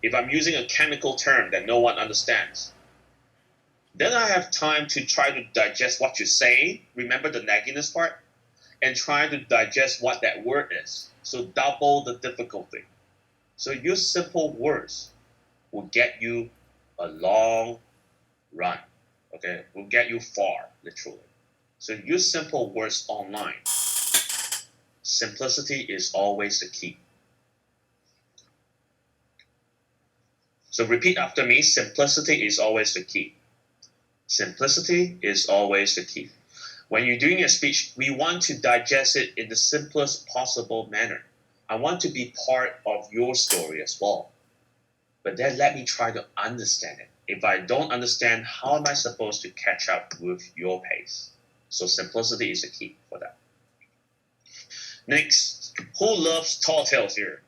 If I'm using a chemical term that no one understands, then I have time to try to digest what you're saying. Remember the nagginess part? And try to digest what that word is. So double the difficulty. So use simple words will get you a long run. Okay? Will get you far, literally. So use simple words online. Simplicity is always the key. So repeat after me. Simplicity is always the key. Simplicity is always the key. When you're doing a speech, we want to digest it in the simplest possible manner. I want to be part of your story as well. But then let me try to understand it. If I don't understand, how am I supposed to catch up with your pace? So simplicity is the key for that. Next, who loves tall tales here?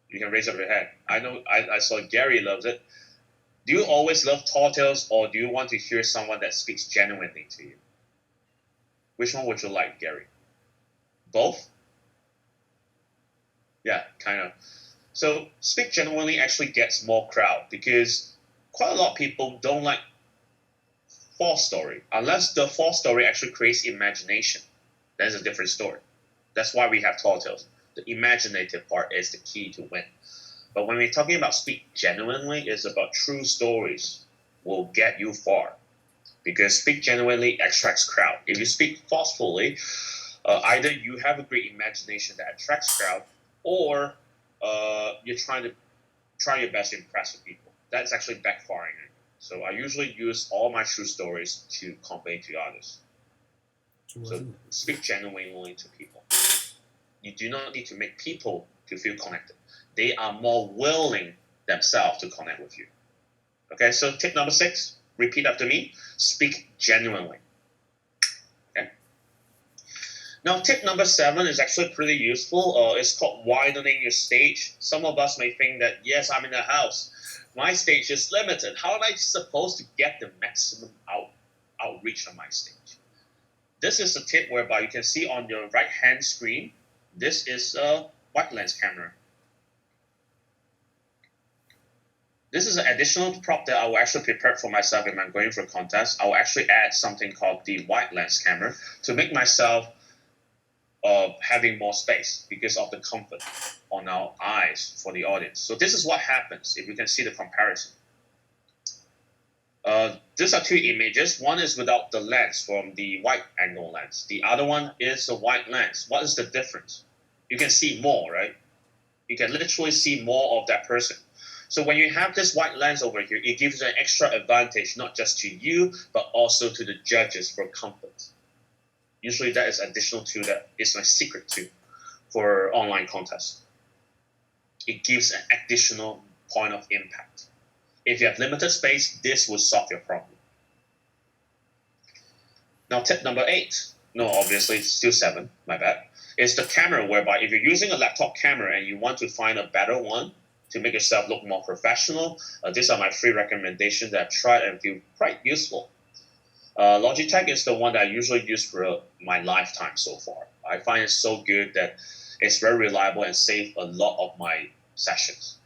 You can raise up your hand. I know I saw Gary loves it. Do you always love tall tales, or do you want to hear someone that speaks genuinely to you? Which one would you like, Gary? Both? Yeah, kind of. So speak genuinely actually gets more crowd because quite a lot of people don't like false story. Unless the false story actually creates imagination, that's a different story. That's why we have tall tales. The imaginative part is the key to win. But when we're talking about speak genuinely, it's about true stories will get you far. Because speak genuinely attracts crowd. If you speak falsely, either you have a great imagination that attracts crowd, or you're trying to try your best to impress the people. That's actually backfiring. So I usually use all my true stories to convey to others. So speak genuinely to people. You do not need to make people to feel connected. They are more willing themselves to connect with you. Okay, so tip number 6, repeat after me, speak genuinely. Okay. Now tip number 7 is actually pretty useful. It's called widening your stage. Some of us may think that, yes, I'm in a house. My stage is limited. How am I supposed to get the maximum outreach on my stage? This is a tip whereby you can see on your right hand screen, this is a wide lens camera. This is an additional prop that I will actually prepare for myself if I'm going for a contest. I will actually add something called the wide lens camera to make myself having more space because of the comfort on our eyes for the audience. So this is what happens if you can see the comparison. These are two images. One is without the lens from the wide angle lens. The other one is a wide lens. What is the difference? You can see more, right? You can literally see more of that person. So when you have this wide lens over here, it gives you an extra advantage, not just to you, but also to the judges for comfort. Usually that is additional to that is my secret too for online contests. It gives an additional point of impact. If you have limited space, this will solve your problem. Now tip number 8, no, obviously it's still 7, my bad, is the camera, whereby if you're using a laptop camera and you want to find a better one to make yourself look more professional, these are my 3 recommendations that I've tried and feel quite useful. Logitech is the one that I usually use for my lifetime so far. I find it so good that it's very reliable and save a lot of my sessions.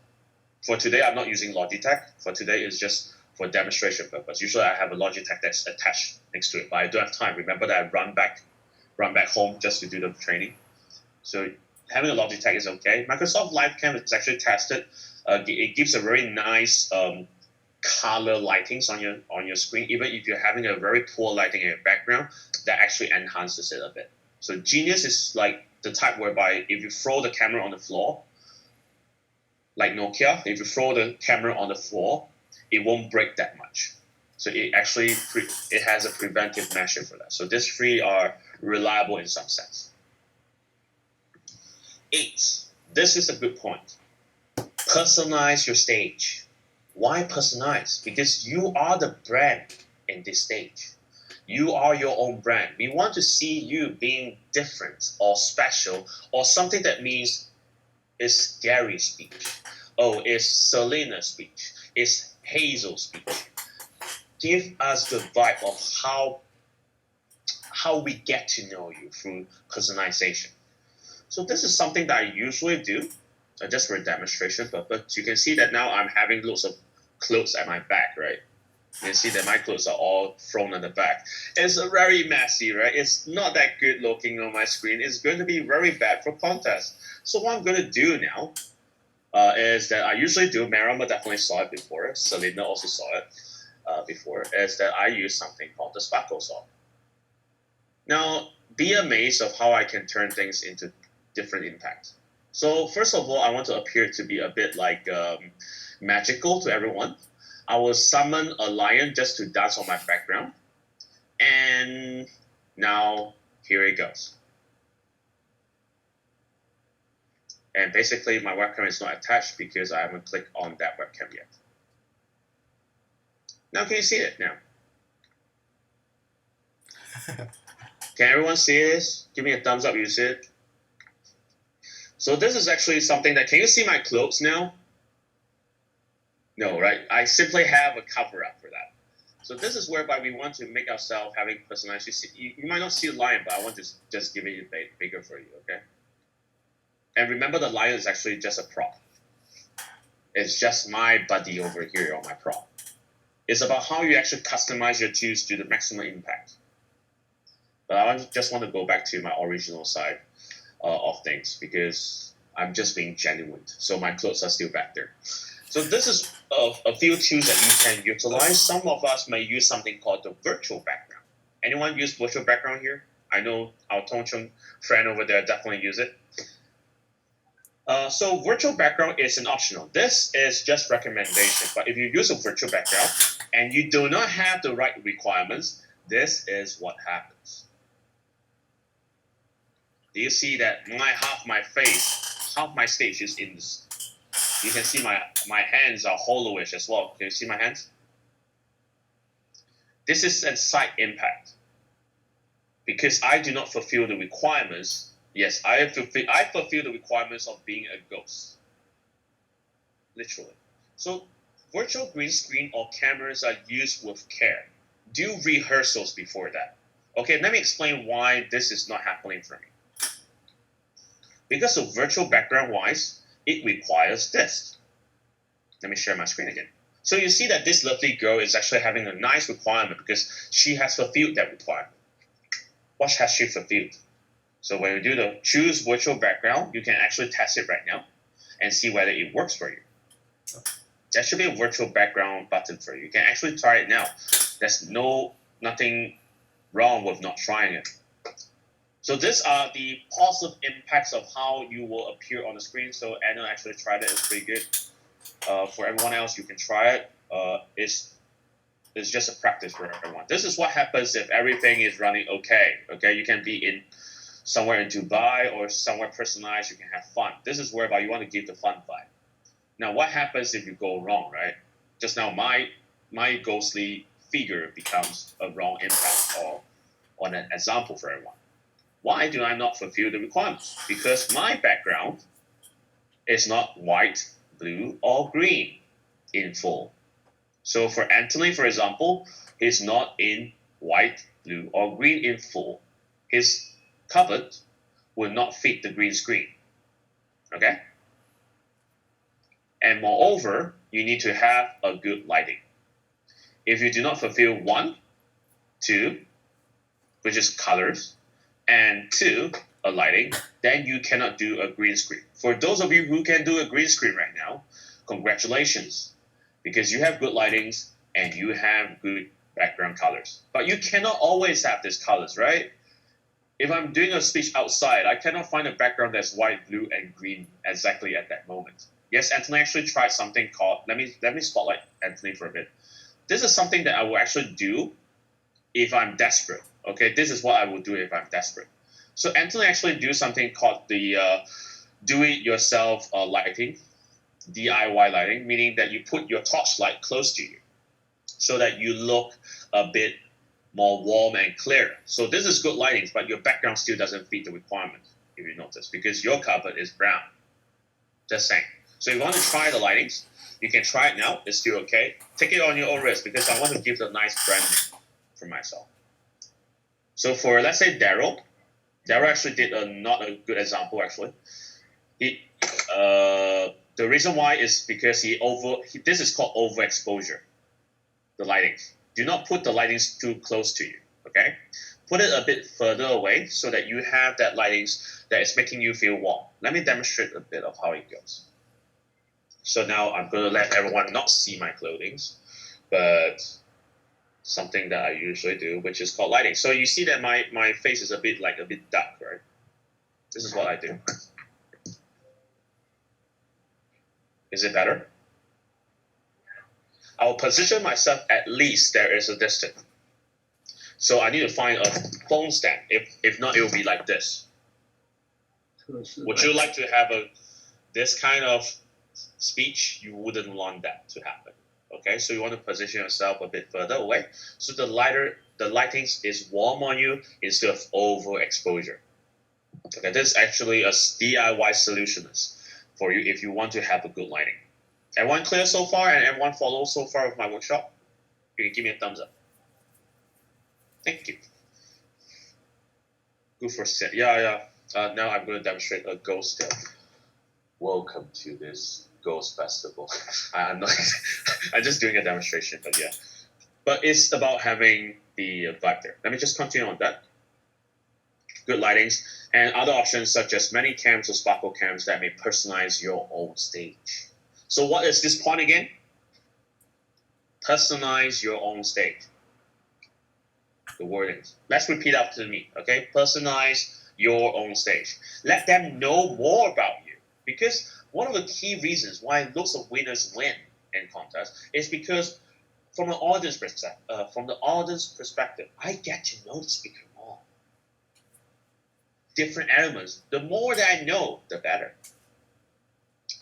For today, I'm not using Logitech. For today, it's just for demonstration purpose. Usually, I have a Logitech that's attached next to it, but I don't have time. Remember that I run back home just to do the training. So having a Logitech is okay. Microsoft Livecam is actually tested. It gives a very nice color lightings on your screen. Even if you're having a very poor lighting in your background, that actually enhances it a bit. So Genius is like the type whereby if you throw the camera on the floor, like Nokia, if you throw the camera on the floor, it won't break that much. So it actually it has a preventive measure for that. So these 3 are reliable in some sense. 8. This is a good point. Personalize your stage. Why personalize? Because you are the brand in this stage. You are your own brand. We want to see you being different or special or something that means it's Gary's speech. Oh, it's Selena's speech. It's Hazel's speech. Give us the vibe of how we get to know you through personalization. So this is something that I usually do, just for a demonstration purpose. You can see that now I'm having lots of clothes at my back, right? You can see that my clothes are all thrown at the back. It's very messy, right? It's not that good looking on my screen. It's going to be very bad for contest. So what I'm going to do now is that I usually do, Marama definitely saw it before, Selena also saw it before, is that I use something called the sparkle saw. Now, be amazed of how I can turn things into different impacts. So first of all, I want to appear to be a bit like magical to everyone. I will summon a lion just to dance on my background. And now, here it goes. And basically, my webcam is not attached because I haven't clicked on that webcam yet. Now, can you see it now? Can everyone see this? Give me a thumbs up, you see it. So this is actually something that, can you see my clothes now? No, right? I simply have a cover up for that. So this is whereby we want to make ourselves having personality. You might not see a lion, but I want to just give it bigger for you, okay? And remember, the lion is actually just a prop. It's just my buddy over here on my prop. It's about how you actually customize your tools to the maximum impact. But I just want to go back to my original side of things because I'm just being genuine. So my clothes are still back there. So this is a few tools that you can utilize. Some of us may use something called the virtual background. Anyone use virtual background here? I know our Tongcheng friend over there definitely use it. So virtual background is an optional. This is just recommendation. But if you use a virtual background and you do not have the right requirements, this is what happens. Do you see that half my face, half my stage is in this? You can see my hands are hollowish as well. Can you see my hands? This is a side impact. Because I do not fulfill the requirements. Yes, I fulfill the requirements of being a ghost. Literally. So virtual green screen or cameras are used with care. Do rehearsals before that. Okay, let me explain why this is not happening for me. Because of virtual background wise, it requires this. Let me share my screen again. So you see that this lovely girl is actually having a nice requirement because she has fulfilled that requirement. What has she fulfilled? So when you do the choose virtual background, you can actually test it right now and see whether it works for you. There should be a virtual background button for you. You can actually try it now. There's nothing wrong with not trying it. So these are the positive impacts of how you will appear on the screen. So Anna actually tried it. It's pretty good. For everyone else, you can try it. It's just a practice for everyone. This is what happens if everything is running okay. Okay, you can be somewhere in Dubai or somewhere personalized. You can have fun. This is whereby you want to give the fun vibe. Now, what happens if you go wrong, right? Just now, my ghostly figure becomes a wrong impact or an example for everyone. Why do I not fulfill the requirements? Because my background is not white, blue, or green in full. So for Anthony, for example, he's not in white, blue, or green in full. His cupboard will not fit the green screen. Okay? And moreover, you need to have a good lighting. If you do not fulfill 1, 2, which is colors, and 2, a lighting, then you cannot do a green screen. For those of you who can do a green screen right now, congratulations, because you have good lightings and you have good background colors. But you cannot always have these colors, right? If I'm doing a speech outside, I cannot find a background that's white, blue, and green exactly at that moment. Yes, Anthony actually tried something called, let me spotlight Anthony for a bit. This is something that I will actually do if I'm desperate. Okay, this is what I will do if I'm desperate. So Anthony actually do something called the do-it-yourself lighting, DIY lighting, meaning that you put your torchlight close to you so that you look a bit more warm and clear. So this is good lighting, but your background still doesn't fit the requirement, if you notice, because your cupboard is brown. Just saying. So if you want to try the lightings, you can try it now. It's still okay. Take it on your own risk because I want to give the nice branding for myself. So for, let's say, Daryl actually did not a good example, actually. The reason why is because this is called overexposure, the lightings. Do not put the lightings too close to you, okay? Put it a bit further away so that you have that lightings that is making you feel warm. Let me demonstrate a bit of how it goes. So now I'm going to let everyone not see my clothings, but something that I usually do, which is called lighting. So you see that my face is a bit dark, right? This is what I do. Is it better? I'll position myself at least there is a distance. So I need to find a phone stand. If not, it will be like this. Would you like to have this kind of speech? You wouldn't want that to happen. Okay, so you want to position yourself a bit further away so the lighting is warm on you instead of overexposure. Okay, this is actually a DIY solution for you if you want to have a good lighting. Everyone clear so far and everyone follow so far with my workshop? You can give me a thumbs up. Thank you. Good for set. Yeah. Now I'm going to demonstrate a ghost step. Welcome to this Ghost Festival. I'm just doing a demonstration, but yeah. But it's about having the vibe there. Let me just continue on that. Good lightings and other options such as many cams or sparkle cams that may personalize your own stage. So what is this point again? Personalize your own stage. The wordings. Let's repeat after me, okay? Personalize your own stage. Let them know more about you. Because one of the key reasons why lots of winners win in contests is because from the audience perspective, I get to know the speaker more. Different elements. The more that I know, the better.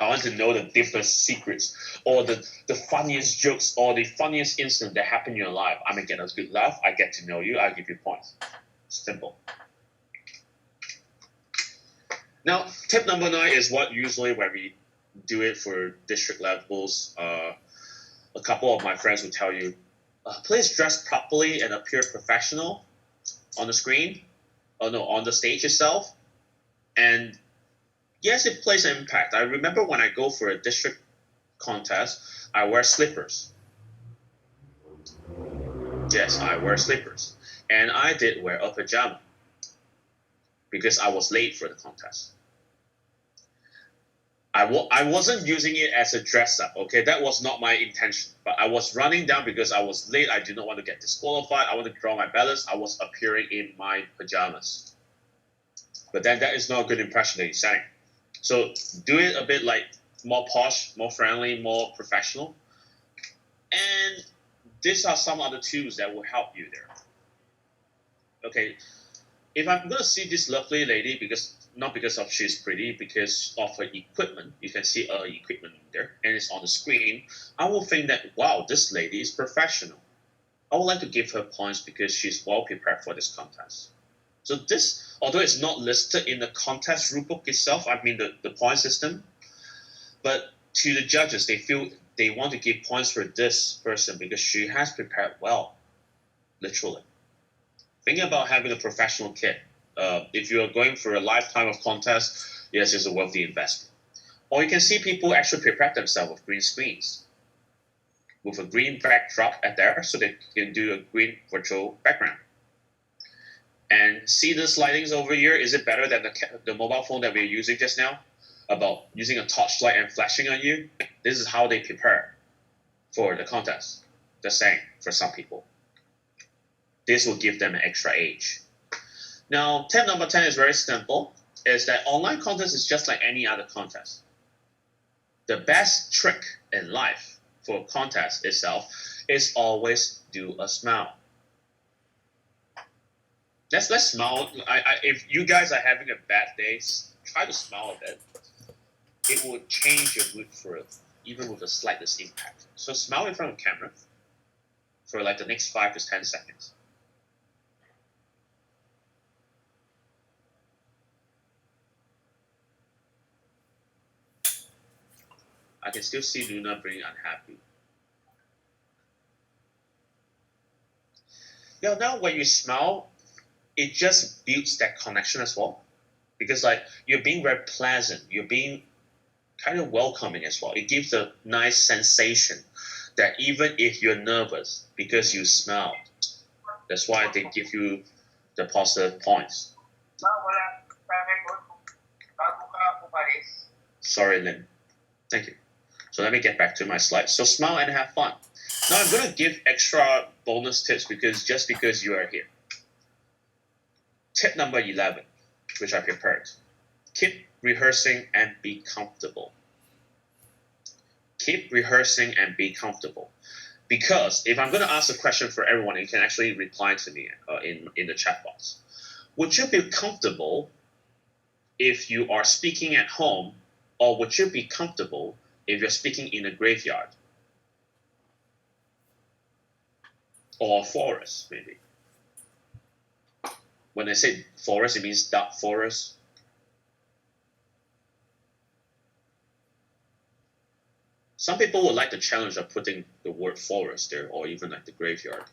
I want to know the different secrets or the funniest jokes or the funniest incident that happened in your life. I may get a good laugh. I get to know you. I give you points. Simple. Now, tip number 9 is what usually when we do it for district levels, a couple of my friends will tell you, please dress properly and appear professional on the screen, or no, on the stage itself. And yes, it plays an impact. I remember when I go for a district contest, I wear slippers. Yes, I wear slippers. And I did wear a pajama because I was late for the contest. I wasn't using it as a dress up, okay? That was not my intention. But I was running down because I was late. I did not want to get disqualified. I wanted to draw my balance. I was appearing in my pajamas. But then that is not a good impression that you're setting. So do it a bit like more posh, more friendly, more professional. And these are some other tools that will help you there. Okay, if I'm going to see this lovely lady, not because of she's pretty, because of her equipment, you can see her equipment there, and it's on the screen, I will think that, wow, this lady is professional. I would like to give her points because she's well prepared for this contest. So this, although it's not listed in the contest rulebook itself, I mean the point system, but to the judges, they feel they want to give points for this person because she has prepared well, literally. Think about having a professional kid. If you are going for a lifetime of contests, yes, it's a worthy investment. Or you can see people actually prepare themselves with green screens, with a green backdrop at there, so they can do a green virtual background. And see the slidings over here, is it better than the mobile phone that we're using just now? About using a torchlight and flashing on you? This is how they prepare for the contest. The same for some people. This will give them an extra edge. Now, tip number 10 is very simple, is that online contest is just like any other contest. The best trick in life for a contest itself is always do a smile. Let's smile. If you guys are having a bad day, try to smile a bit. It will change your mood for even with the slightest impact. So smile in front of the camera for like the next 5 to 10 seconds. I can still see Luna being unhappy. Yeah, now when you smile, it just builds that connection as well. Because like you're being very pleasant, you're being kind of welcoming as well. It gives a nice sensation that even if you're nervous because you smiled, that's why they give you the positive points. Sorry, Lynn. Thank you. So let me get back to my slides. So smile and have fun. Now I'm going to give extra bonus tips just because you are here. Tip number 11, which I prepared. Keep rehearsing and be comfortable. Keep rehearsing and be comfortable. Because if I'm going to ask a question for everyone, you can actually reply to me in the chat box. Would you be comfortable if you are speaking at home, or would you be comfortable if you're speaking in a graveyard? Or forest, maybe. When I say forest, it means dark forest. Some people would like the challenge of putting the word forest there, or even like the graveyard,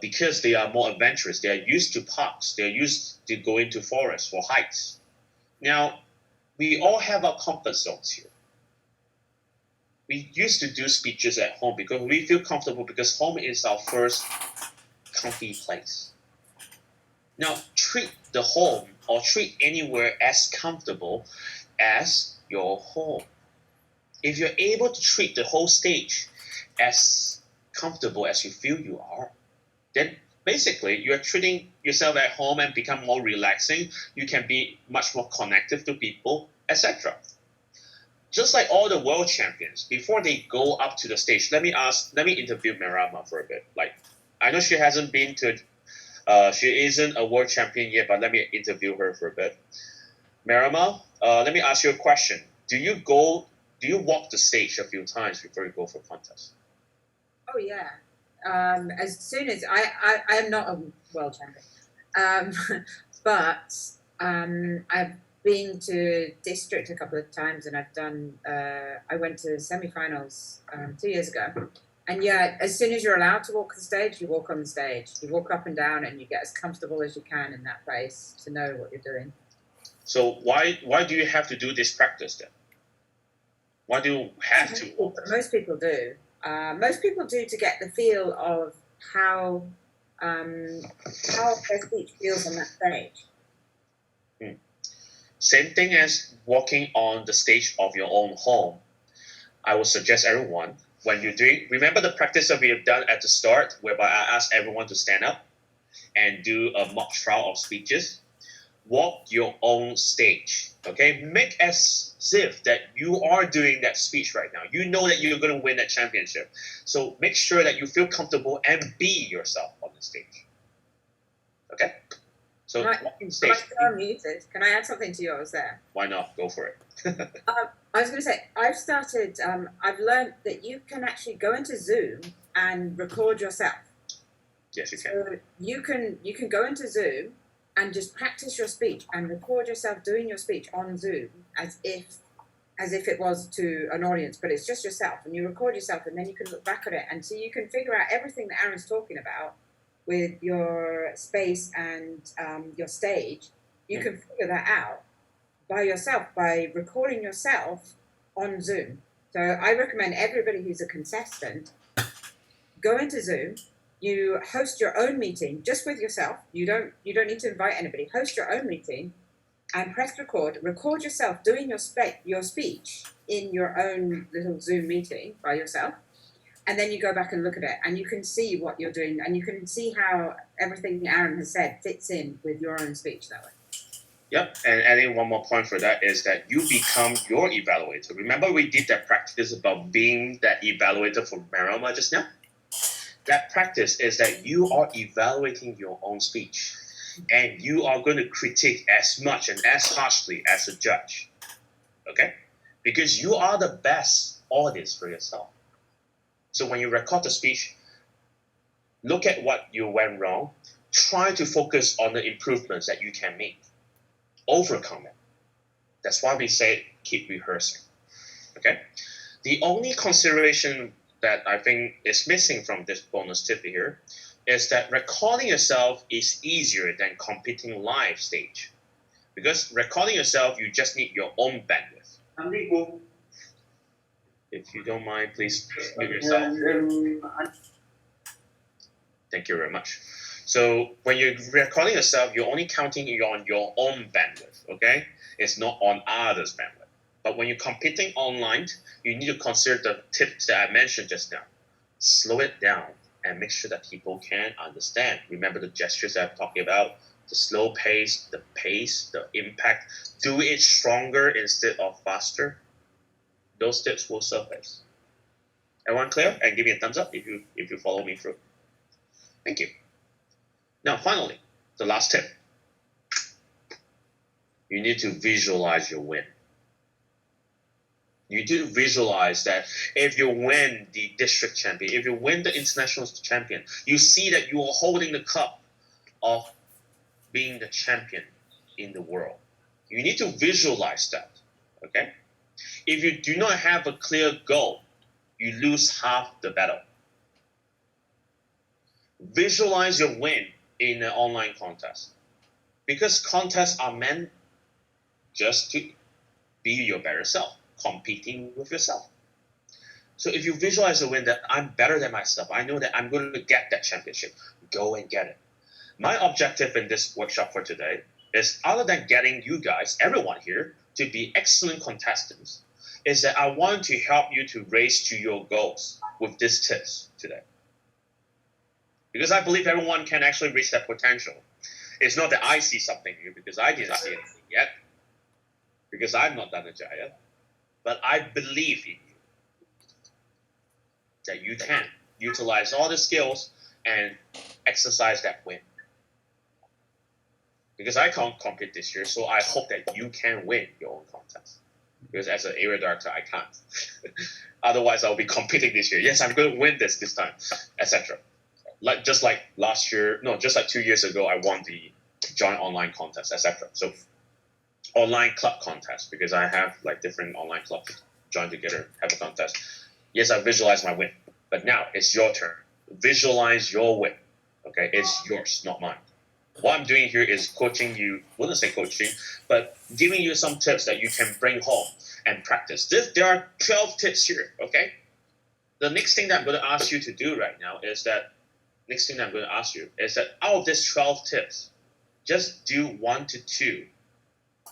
because they are more adventurous. They are used to parks. They are used to going to forests for hikes. Now, we all have our comfort zones here. We used to do speeches at home because we feel comfortable because home is our first comfy place. Now, treat the home or treat anywhere as comfortable as your home. If you're able to treat the whole stage as comfortable as you feel you are, then basically you're treating yourself at home and become more relaxing. You can be much more connected to people, etc. Just like all the world champions, before they go up to the stage, let me interview Marama for a bit. Like, I know she hasn't been to, she isn't a world champion yet, but let me interview her for a bit. Marama, let me ask you a question. Do you walk the stage a few times before you go for contest? Oh yeah. As soon as I am not a world champion, but I've been to district a couple of times, and I've done. I went to semi-finals 2 years ago, And yeah, as soon as you're allowed to walk the stage, you walk on the stage. You walk up and down, and you get as comfortable as you can in that place to know what you're doing. So why do you have to do this practice then? Why do you have to? Most people do. Most people do to get the feel of how their speech feels on that stage. Same thing as walking on the stage of your own home. I would suggest everyone, when you're doing, remember the practice that we have done at the start, whereby I asked everyone to stand up and do a mock trial of speeches. Walk your own stage, okay? Make as if that you are doing that speech right now. You know that you're going to win that championship. So make sure that you feel comfortable and be yourself on the stage, okay? So walking stage. Can I add something to yours there? Why not? Go for it. I was going to say, I've started, I've learned that you can actually go into Zoom and record yourself. Yes, you can. So you can go into Zoom and just practice your speech and record yourself doing your speech on Zoom as if it was to an audience, but it's just yourself, and you record yourself, and then you can look back at it, and so you can figure out everything that Aaron's talking about with your space and your stage. You can figure that out by yourself by recording yourself on Zoom. So I recommend everybody who's a contestant go into Zoom. You host your own meeting just with yourself. You don't need to invite anybody. Host your own meeting and press record. Record yourself doing your speech in your own little Zoom meeting by yourself. And then you go back and look at it, and you can see what you're doing, and you can see how everything Aaron has said fits in with your own speech that way. Yep, and adding one more point for that is that you become your evaluator. Remember we did that practice about being that evaluator for Maroma just now? That practice is that you are evaluating your own speech, and you are going to critique as much and as harshly as a judge, okay? Because you are the best audience for yourself. So when you record the speech, look at what you went wrong, try to focus on the improvements that you can make, overcome it. That's why we say keep rehearsing, okay? The only consideration that I think is missing from this bonus tip here is that recording yourself is easier than competing live stage. Because recording yourself, you just need your own bandwidth. If you don't mind, please mute yourself. Thank you very much. So when you're recording yourself, you're only counting on your own bandwidth, okay? It's not on others' bandwidth. But when you're competing online, you need to consider the tips that I mentioned just now. Slow it down and make sure that people can understand. Remember the gestures that I'm talking about, the slow pace, the impact. Do it stronger instead of faster. Those tips will surface. Everyone clear? And give me a thumbs up if you follow me through. Thank you. Now, finally, the last tip. You need to visualize your win. You need to visualize that if you win the district champion, if you win the international champion, you see that you are holding the cup of being the champion in the world. You need to visualize that, okay? If you do not have a clear goal, you lose half the battle. Visualize your win in an online contest. Because contests are meant just to be your better self, competing with yourself. So if you visualize the win that I'm better than myself, I know that I'm going to get that championship, go and get it. My objective in this workshop for today is, other than getting you guys, everyone here, to be excellent contestants, is that I want to help you to race to your goals with these tips today. Because I believe everyone can actually reach that potential. It's not that I see something here because I didn't see anything yet, because I'm not Dhananjaya yet, but I believe in you, that you can utilize all the skills and exercise that win. Because I can't compete this year, so I hope that you can win your own contest. Because as an area director, I can't. Otherwise, I'll be competing this year. Yes, I'm going to win this time, etc. Just like 2 years ago, I won the joint online contest, etc. So online club contest, because I have like different online clubs join together, have a contest. Yes, I visualize my win. But now it's your turn. Visualize your win. Okay, it's yours, not mine. What I'm doing here is coaching you, wouldn't say coaching, but giving you some tips that you can bring home and practice. There are 12 tips here, okay? The next thing that I'm going to ask you to do right now is that, out of these 12 tips, just do 1 to 2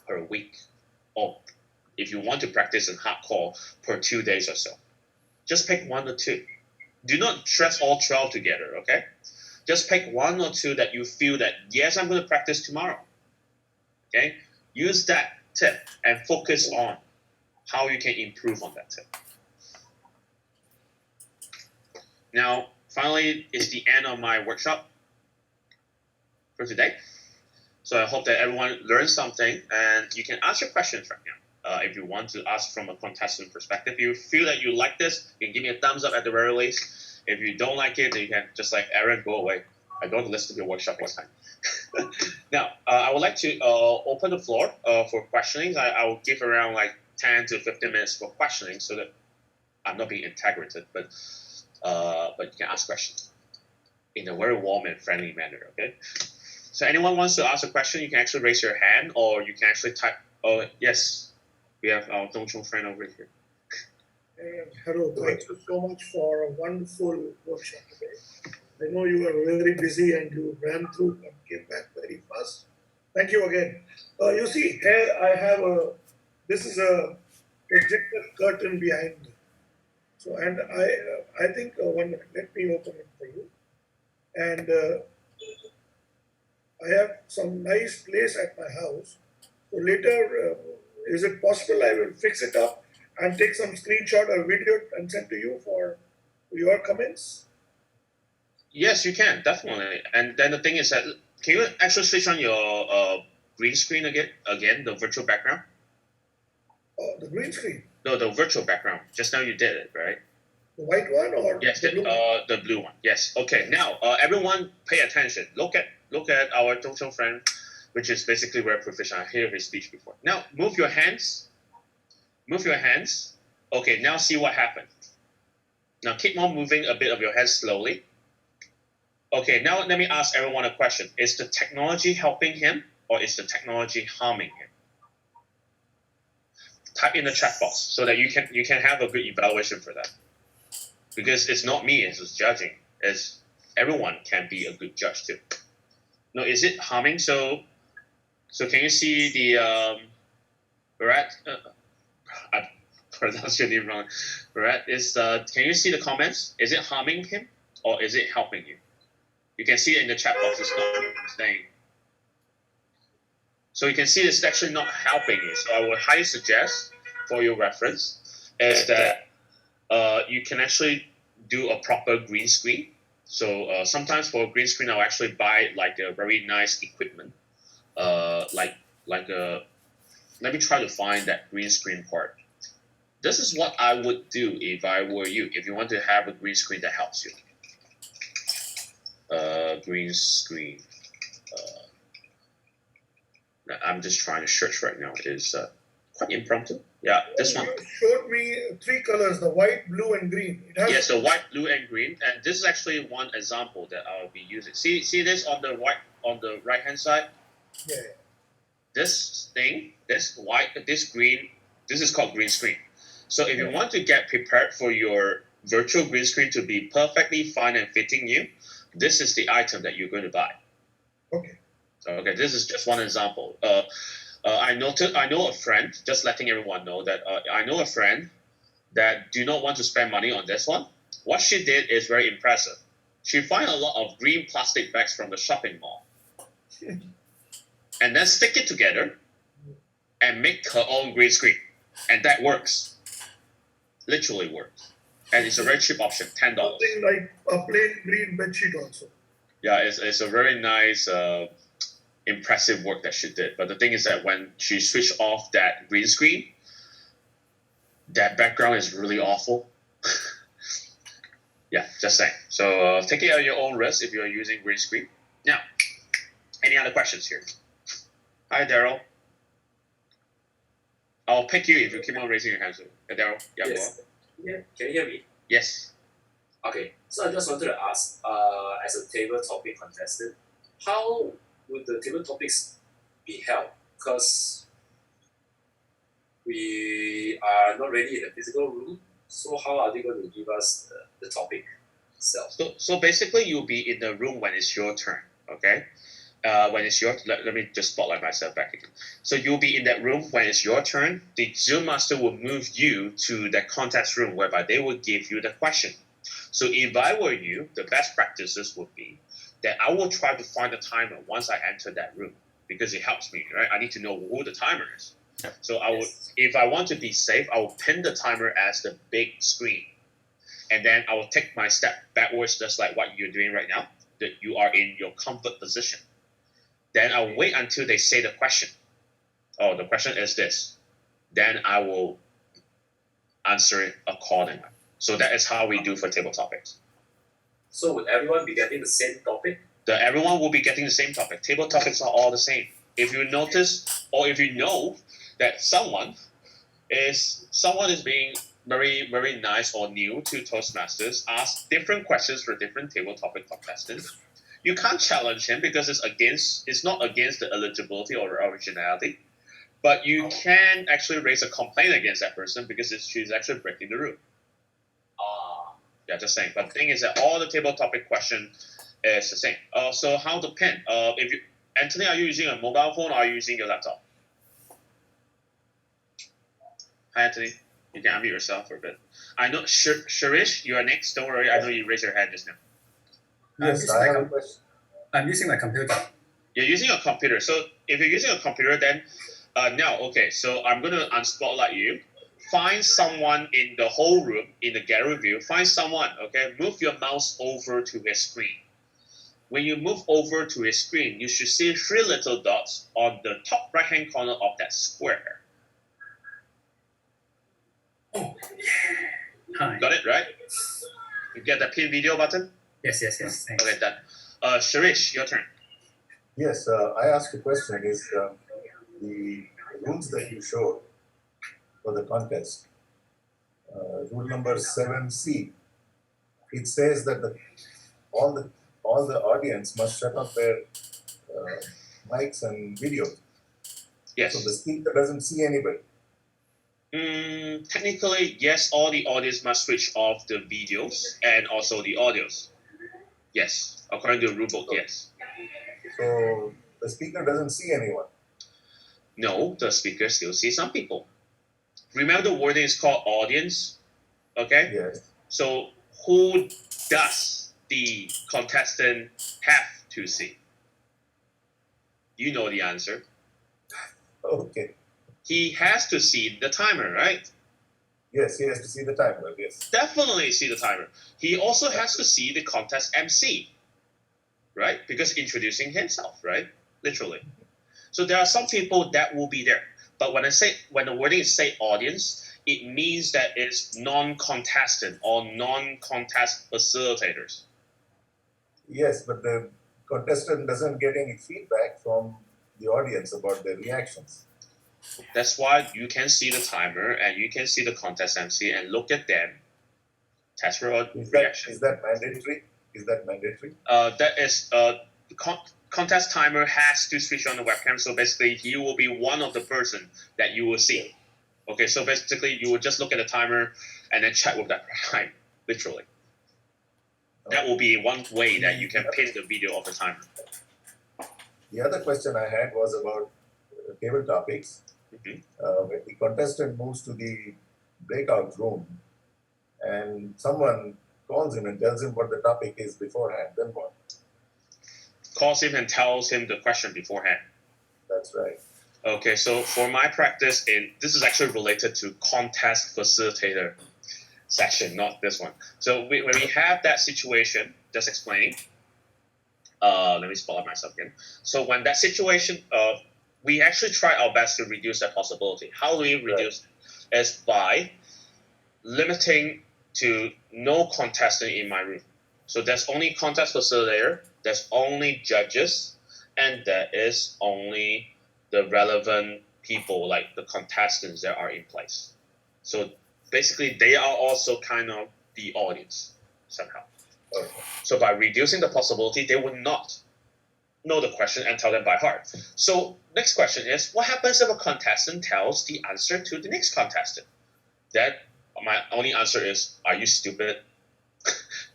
per week. Or if you want to practice in hardcore, per 2 days or so. Just pick 1 or 2. Do not stress all 12 together, okay? Just pick 1 or 2 that you feel that, yes, I'm going to practice tomorrow. Okay? Use that tip and focus on how you can improve on that tip. Now, finally, it's the end of my workshop for today. So I hope that everyone learned something, and you can ask your questions right now. If you want to ask from a contestant perspective, if you feel that you like this, you can give me a thumbs up at the very least. If you don't like it, then you can just like Aaron, go away. I don't listen to your workshop one time. Now, I would like to open the floor for questioning. I will give around like 10 to 15 minutes for questioning so that I'm not being integrated, but you can ask questions in a very warm and friendly manner, okay? So anyone wants to ask a question, you can actually raise your hand, or you can actually type. Oh, yes. We have our Dongchong friend over here. Hello, thank you so much for a wonderful workshop today. I know you were very busy and you ran through and came back very fast. Thank you again. You see, here I have this is a projector curtain behind me. So, and I think, 1 minute, let me open it for you. And I have some nice place at my house. So later, is it possible I will fix it up and take some screenshot or video and send to you for your comments? Yes, you can, definitely. And then the thing is that, can you actually switch on your green screen again, the virtual background? The green screen? No, the virtual background. Just now you did it, right? The white one or yes, the blue one? The blue one. Yes. Okay. Now, everyone, pay attention. Look at our Dongchong friend, which is basically very proficient. I hear his speech before. Now, move your hands. Move your hands. Okay. Now, see what happened. Now, keep on moving a bit of your hands slowly. Okay. Now, let me ask everyone a question. Is the technology helping him, or is the technology harming him? Type in the chat box so that you can have a good evaluation for that. Because it's not me who's judging. It's everyone can be a good judge too. No, is it harming? So can you see the Barat? I pronounced your name wrong. Barat is. Can you see the comments? Is it harming him or is it helping you? You can see it in the chat box. It's not me saying. So you can see it's actually not helping you. So I would highly suggest, for your reference, is that you can actually do a proper green screen. So sometimes for a green screen, I'll actually buy like a very nice equipment. Like a. Let me try to find that green screen part. This is what I would do if I were you. If you want to have a green screen that helps you. Green screen. I'm just trying to search right now. It's quite impromptu. Yeah, this one. You showed me 3 colors, the white, blue, and green. It has yes, the white, blue, and green. And this is actually one example that I'll be using. See this on the right hand side? Yeah. This thing, this white, this green, this is called green screen. So if you want to get prepared for your virtual green screen to be perfectly fine and fitting you, this is the item that you're going to buy. Okay. Okay, this is just one example. I know a friend, just letting everyone know that I know a friend that do not want to spend money on this one. What she did is very impressive. She found a lot of green plastic bags from the shopping mall. And then stick it together and make her own green screen. And that works. Literally works. And it's a very cheap option, $10. Something like a plain green bedsheet also. Yeah, it's a very nice, impressive work that she did. But the thing is that when she switched off that green screen, that background is really awful. Yeah, just saying. So take it at your own risk if you're using green screen. Now, any other questions here? Hi, Daryl. I'll pick you if you keep on raising your hands. Daryl, yeah, yes. Yeah, can you hear me? Yes. Okay, so I just wanted to ask, as a table topic contestant, how would the table topics be held? Because we are not really in a physical room, so how are they going to give us the topic itself? So basically, you'll be in the room when it's your turn. Okay. When it's your let me just spotlight myself back again. So you'll be in that room when it's your turn. The Zoom master will move you to the contest room whereby they will give you the question. So if I were you, the best practices would be that I will try to find the timer once I enter that room because it helps me, right? I need to know who the timer is. So I would, if I want to be safe, I will pin the timer as the big screen, and then I will take my step backwards, just like what you're doing right now. That you are in your comfort position. Then I'll wait until they say the question. Oh, the question is this. Then I will answer it accordingly. So that is how we do for table topics. So would everyone be getting the same topic? Everyone will be getting the same topic. Table topics are all the same. If you notice, or if you know that someone is being very, very nice or new to Toastmasters, ask different questions for different table topic contestants. You can't challenge him because it's not against the eligibility or originality, but you can actually raise a complaint against that person because she's actually breaking the rule. Yeah, just saying. But the thing is that all the table topic question is the same. So how to pin? Anthony, are you using a mobile phone or are you using your laptop? Hi, Anthony. You can unmute yourself for a bit. I know, Sharish, you are next. Don't worry. I know you raised your hand just now. Yes, I have a question. I'm using my computer. You're using a computer. So if you're using a computer, then now, okay, so I'm going to unspotlight you. Find someone in the whole room, in the gallery view. Find someone, okay? Move your mouse over to his screen. When you move over to his screen, you should see 3 little dots on the top right-hand corner of that square. Oh, yeah. Hi. Got it, right? You get the pin video button? Yes. Thanks. Okay, done. Sharish, your turn. Yes, I asked a question. Is the rules that you showed for the contest, rule number 7C, it says that all the audience must shut off their mics and videos. Yes. So the speaker doesn't see anybody. Technically, yes, all the audience must switch off the videos and also the audios. Yes, according to the rulebook, yes. So the speaker doesn't see anyone. No, the speaker still sees some people. Remember the wording is called audience, okay? Yes. So who does the contestant have to see? You know the answer. Okay. He has to see the timer, right? Yes, he has to see the timer, yes. Definitely see the timer. He also has to see the contest MC, right? Because introducing himself, right? Literally. So there are some people that will be there. But when the wording is say audience, it means that it's non-contestant or non-contest facilitators. Yes, but the contestant doesn't get any feedback from the audience about their reactions. That's why you can see the timer and you can see the contest MC and look at them. Test for reaction. Is that mandatory? Is that mandatory? That is contest timer has to switch on the webcam. So basically, he will be one of the person that you will see. Okay, so basically, you will just look at the timer and then chat with that time, literally. That will be one way that you can pin the video of the timer. The other question I had was about table topics. Mm-hmm. When the contestant moves to the breakout room and someone calls him and tells him what the topic is beforehand, then what? Calls him and tells him the question beforehand. That's right. Okay, so for my practice, this is actually related to contest facilitator session, not this one. So when we have that situation, just explaining. Let me spell out myself again. So when that situation, we actually try our best to reduce that possibility. How do we reduce it? Is by limiting to no contestant in my room. So there's only contest facilitator, there's only judges, and there is only the relevant people, like the contestants that are in place. So basically, they are also kind of the audience. somehow. Okay. So by reducing the possibility, they would not know the question and tell them by heart. So next question is, what happens if a contestant tells the answer to the next contestant? Then my only answer is, are you stupid?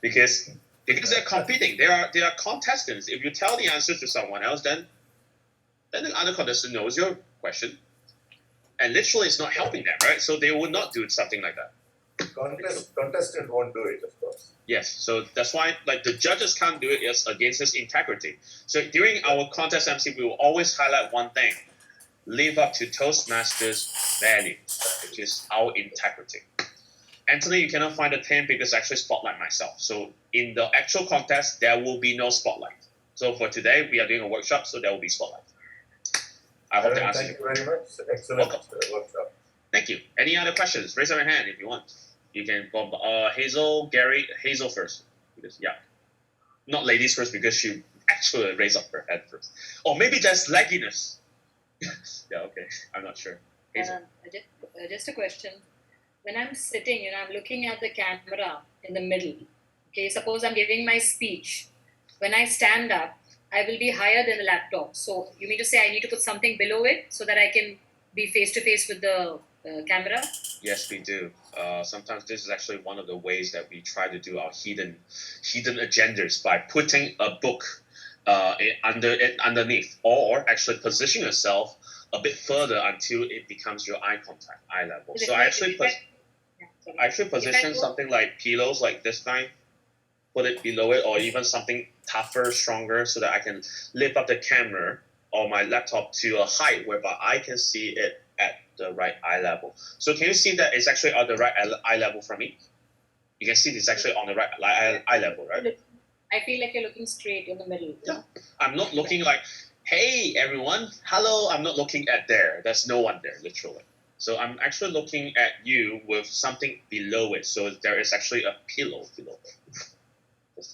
because they're competing. They are contestants. If you tell the answer to someone else, then the other contestant knows your question. And literally it's not helping them, right? So they would not do something like that. Contestant won't do it, of course. Yes, so that's why like the judges can't do it. It's against his integrity. So during our contest MC, we will always highlight one thing: live up to Toastmasters' values, which is our integrity. Anthony, you cannot find the 10 because I actually spotlight myself. So in the actual contest, there will be no spotlight. So for today, we are doing a workshop, so there will be spotlight. I hope that answers Thank you very much. Excellent workshop. Thank you. Any other questions? Raise your hand if you want. You can go Hazel, Gary, Hazel first. Because, yeah. Not ladies first because she actually raised up her head first. Or maybe just lagginess. Yeah, okay. I'm not sure. Hazel. Just a question. When I'm sitting and I'm looking at the camera in the middle, okay, suppose I'm giving my speech. When I stand up, I will be higher than the laptop. So you mean to say I need to put something below it so that I can be face to face with the camera? Yes, we do. Sometimes this is actually one of the ways that we try to do our hidden agendas by putting a book underneath, or actually position yourself a bit further until it becomes your eye contact, eye level. So I actually position something like pillows like this kind, put it below it, or even something tougher, stronger, so that I can lift up the camera or my laptop to a height whereby I can see it at the right eye level. So can you see that it's actually on the right eye level from me? You can see it's actually on the right eye level, right? I feel like you're looking straight in the middle. Yeah. I'm not looking like, hey, everyone, hello. I'm not looking at there. There's no one there, literally. So I'm actually looking at you with something below it. So there is actually a pillow below it.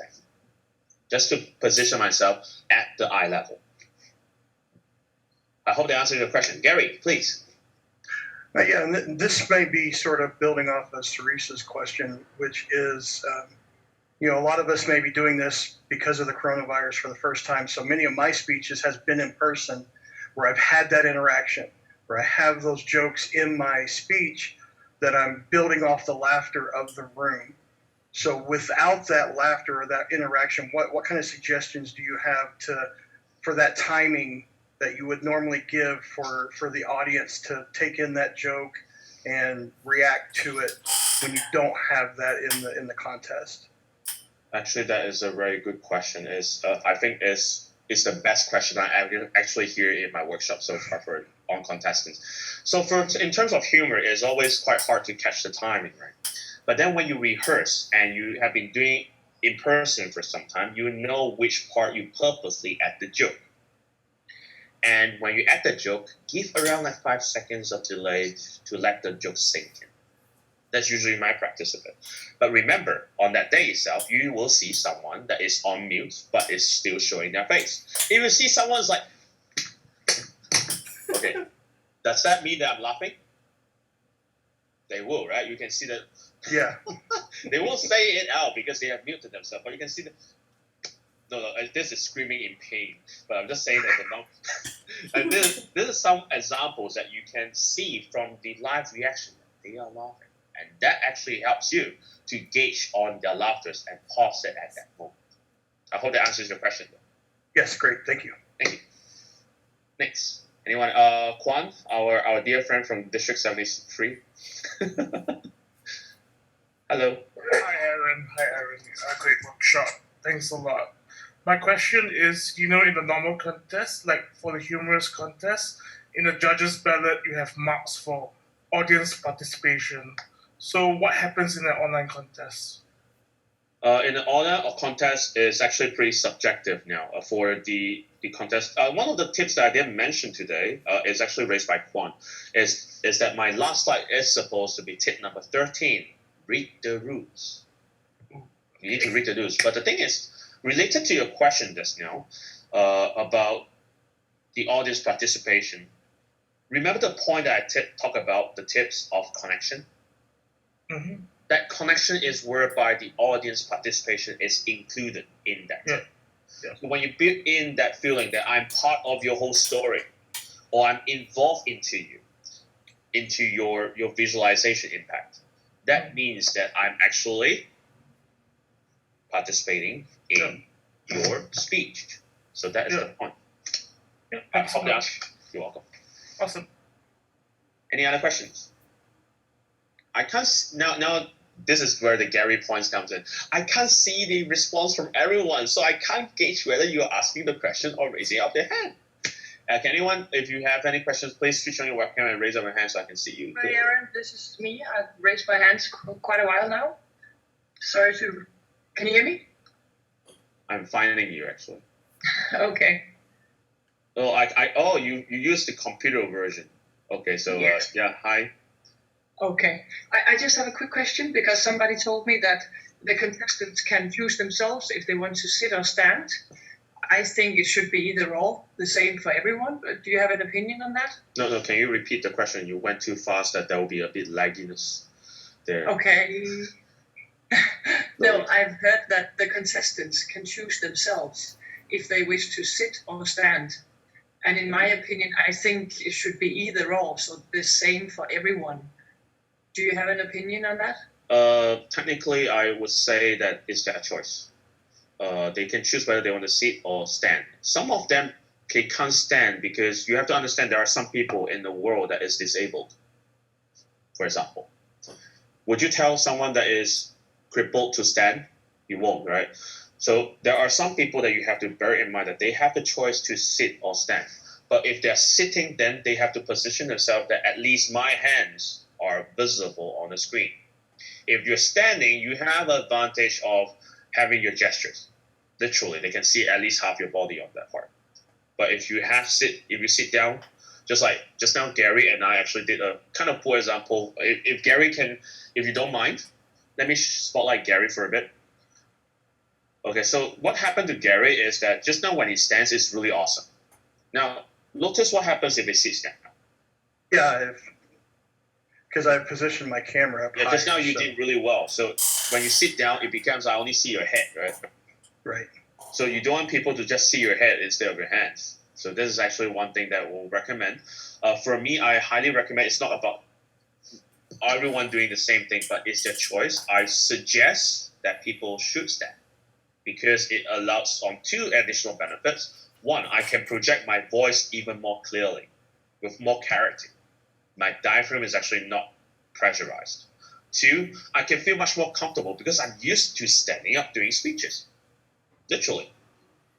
Just to position myself at the eye level. I hope that answers your question. Gary, please. Yeah, and this may be sort of building off of Teresa's question, which is, a lot of us may be doing this because of the coronavirus for the first time. So many of my speeches has been in person where I've had that interaction, where I have those jokes in my speech that I'm building off the laughter of the room. So without that laughter or that interaction, what kind of suggestions do you have for that timing that you would normally give for the audience to take in that joke and react to it when you don't have that in the contest? Actually, that is a very good question. I think it's the best question I actually hear in my workshop so far for on contestants. So in terms of humor, it's always quite hard to catch the timing, right? But then when you rehearse and you have been doing in person for some time, you know which part you purposely add the joke. And when you add the joke, give around like 5 seconds of delay to let the joke sink in. That's usually my practice of it. But remember, on that day itself, you will see someone that is on mute but is still showing their face. If you see someone's like, okay, does that mean that I'm laughing? They will, right? You can see that. Yeah. They won't say it out because they have muted themselves, but you can see that. No, this is screaming in pain. But I'm just saying that and this is some examples that you can see from the live reaction. They are laughing. And that actually helps you to gauge on their laughter and pause it at that moment. I hope that answers your question, though. Yes, great. Thank you. Thank you. Next. Anyone? Kwan, our dear friend from District 73. Hello. Hi, Aaron. Great workshop. Thanks a lot. My question is, in the normal contest, like for the humorous contest, in the judges' ballot, you have marks for audience participation. So what happens in an online contest? In an online contest, is actually pretty subjective now for the contest. One of the tips that I didn't mention today is actually raised by Kwan, is that my last slide is supposed to be tip number 13. Read the rules. You need to read the rules. But the thing is, related to your question just now about the audience participation, remember the point that I talk about the tips of connection? Mm-hmm. that connection is whereby the audience participation is included in that. Yeah. Yeah. So when you build in that feeling that I'm part of your whole story, or I'm involved into your visualization impact, that means that I'm actually participating in your speech. So that is the point. Yeah, I hope that absolutely. you're welcome. Awesome. Any other questions? I can't now. This is where the Gary points comes in. I can't see the response from everyone, so I can't gauge whether you're asking the question or raising up their hand. Can anyone, if you have any questions, please switch on your webcam and raise up your hand so I can see you. Hi, Aaron. This is me. I've raised my hands quite a while now. Sorry to. Can you hear me? I'm finding you actually. Okay. Oh, you use the computer version. Okay, so Yes. hi. Okay. I just have a quick question because somebody told me that the contestants can choose themselves if they want to sit or stand. I think it should be either or, the same for everyone. Do you have an opinion on that? No, can you repeat the question? You went too fast that there will be a bit lagginess there. Okay. No, I've heard that the contestants can choose themselves if they wish to sit or stand. And in my opinion, I think it should be either or, so the same for everyone. Do you have an opinion on that? Technically, I would say that it's their choice. They can choose whether they want to sit or stand. Some of them can't stand because you have to understand there are some people in the world that is disabled. For example, would you tell someone that is crippled to stand? You won't, right? So there are some people that you have to bear in mind that they have the choice to sit or stand. But if they're sitting, then they have to position themselves that at least my hands are visible on the screen. If you're standing, you have an advantage of having your gestures. Literally, they can see at least half your body on that part. But if you sit down, just like just now, Gary and I actually did a kind of poor example. If Gary can, if you don't mind, let me spotlight Gary for a bit. Okay, so what happened to Gary is that just now when he stands, it's really awesome. Now, notice what happens if he sits down. Yeah, because I've positioned my camera up Yeah, just now higher, you so- did really well. So when you sit down, it becomes I only see your head, right? Right. So you don't want people to just see your head instead of your hands. So this is actually one thing that we'll recommend. For me, I highly recommend. It's not about everyone doing the same thing, but it's their choice. I suggest that people should stand because it allows on two additional benefits. One, I can project my voice even more clearly with more clarity. My diaphragm is actually not pressurized. Two, I can feel much more comfortable because I'm used to standing up doing speeches. Literally.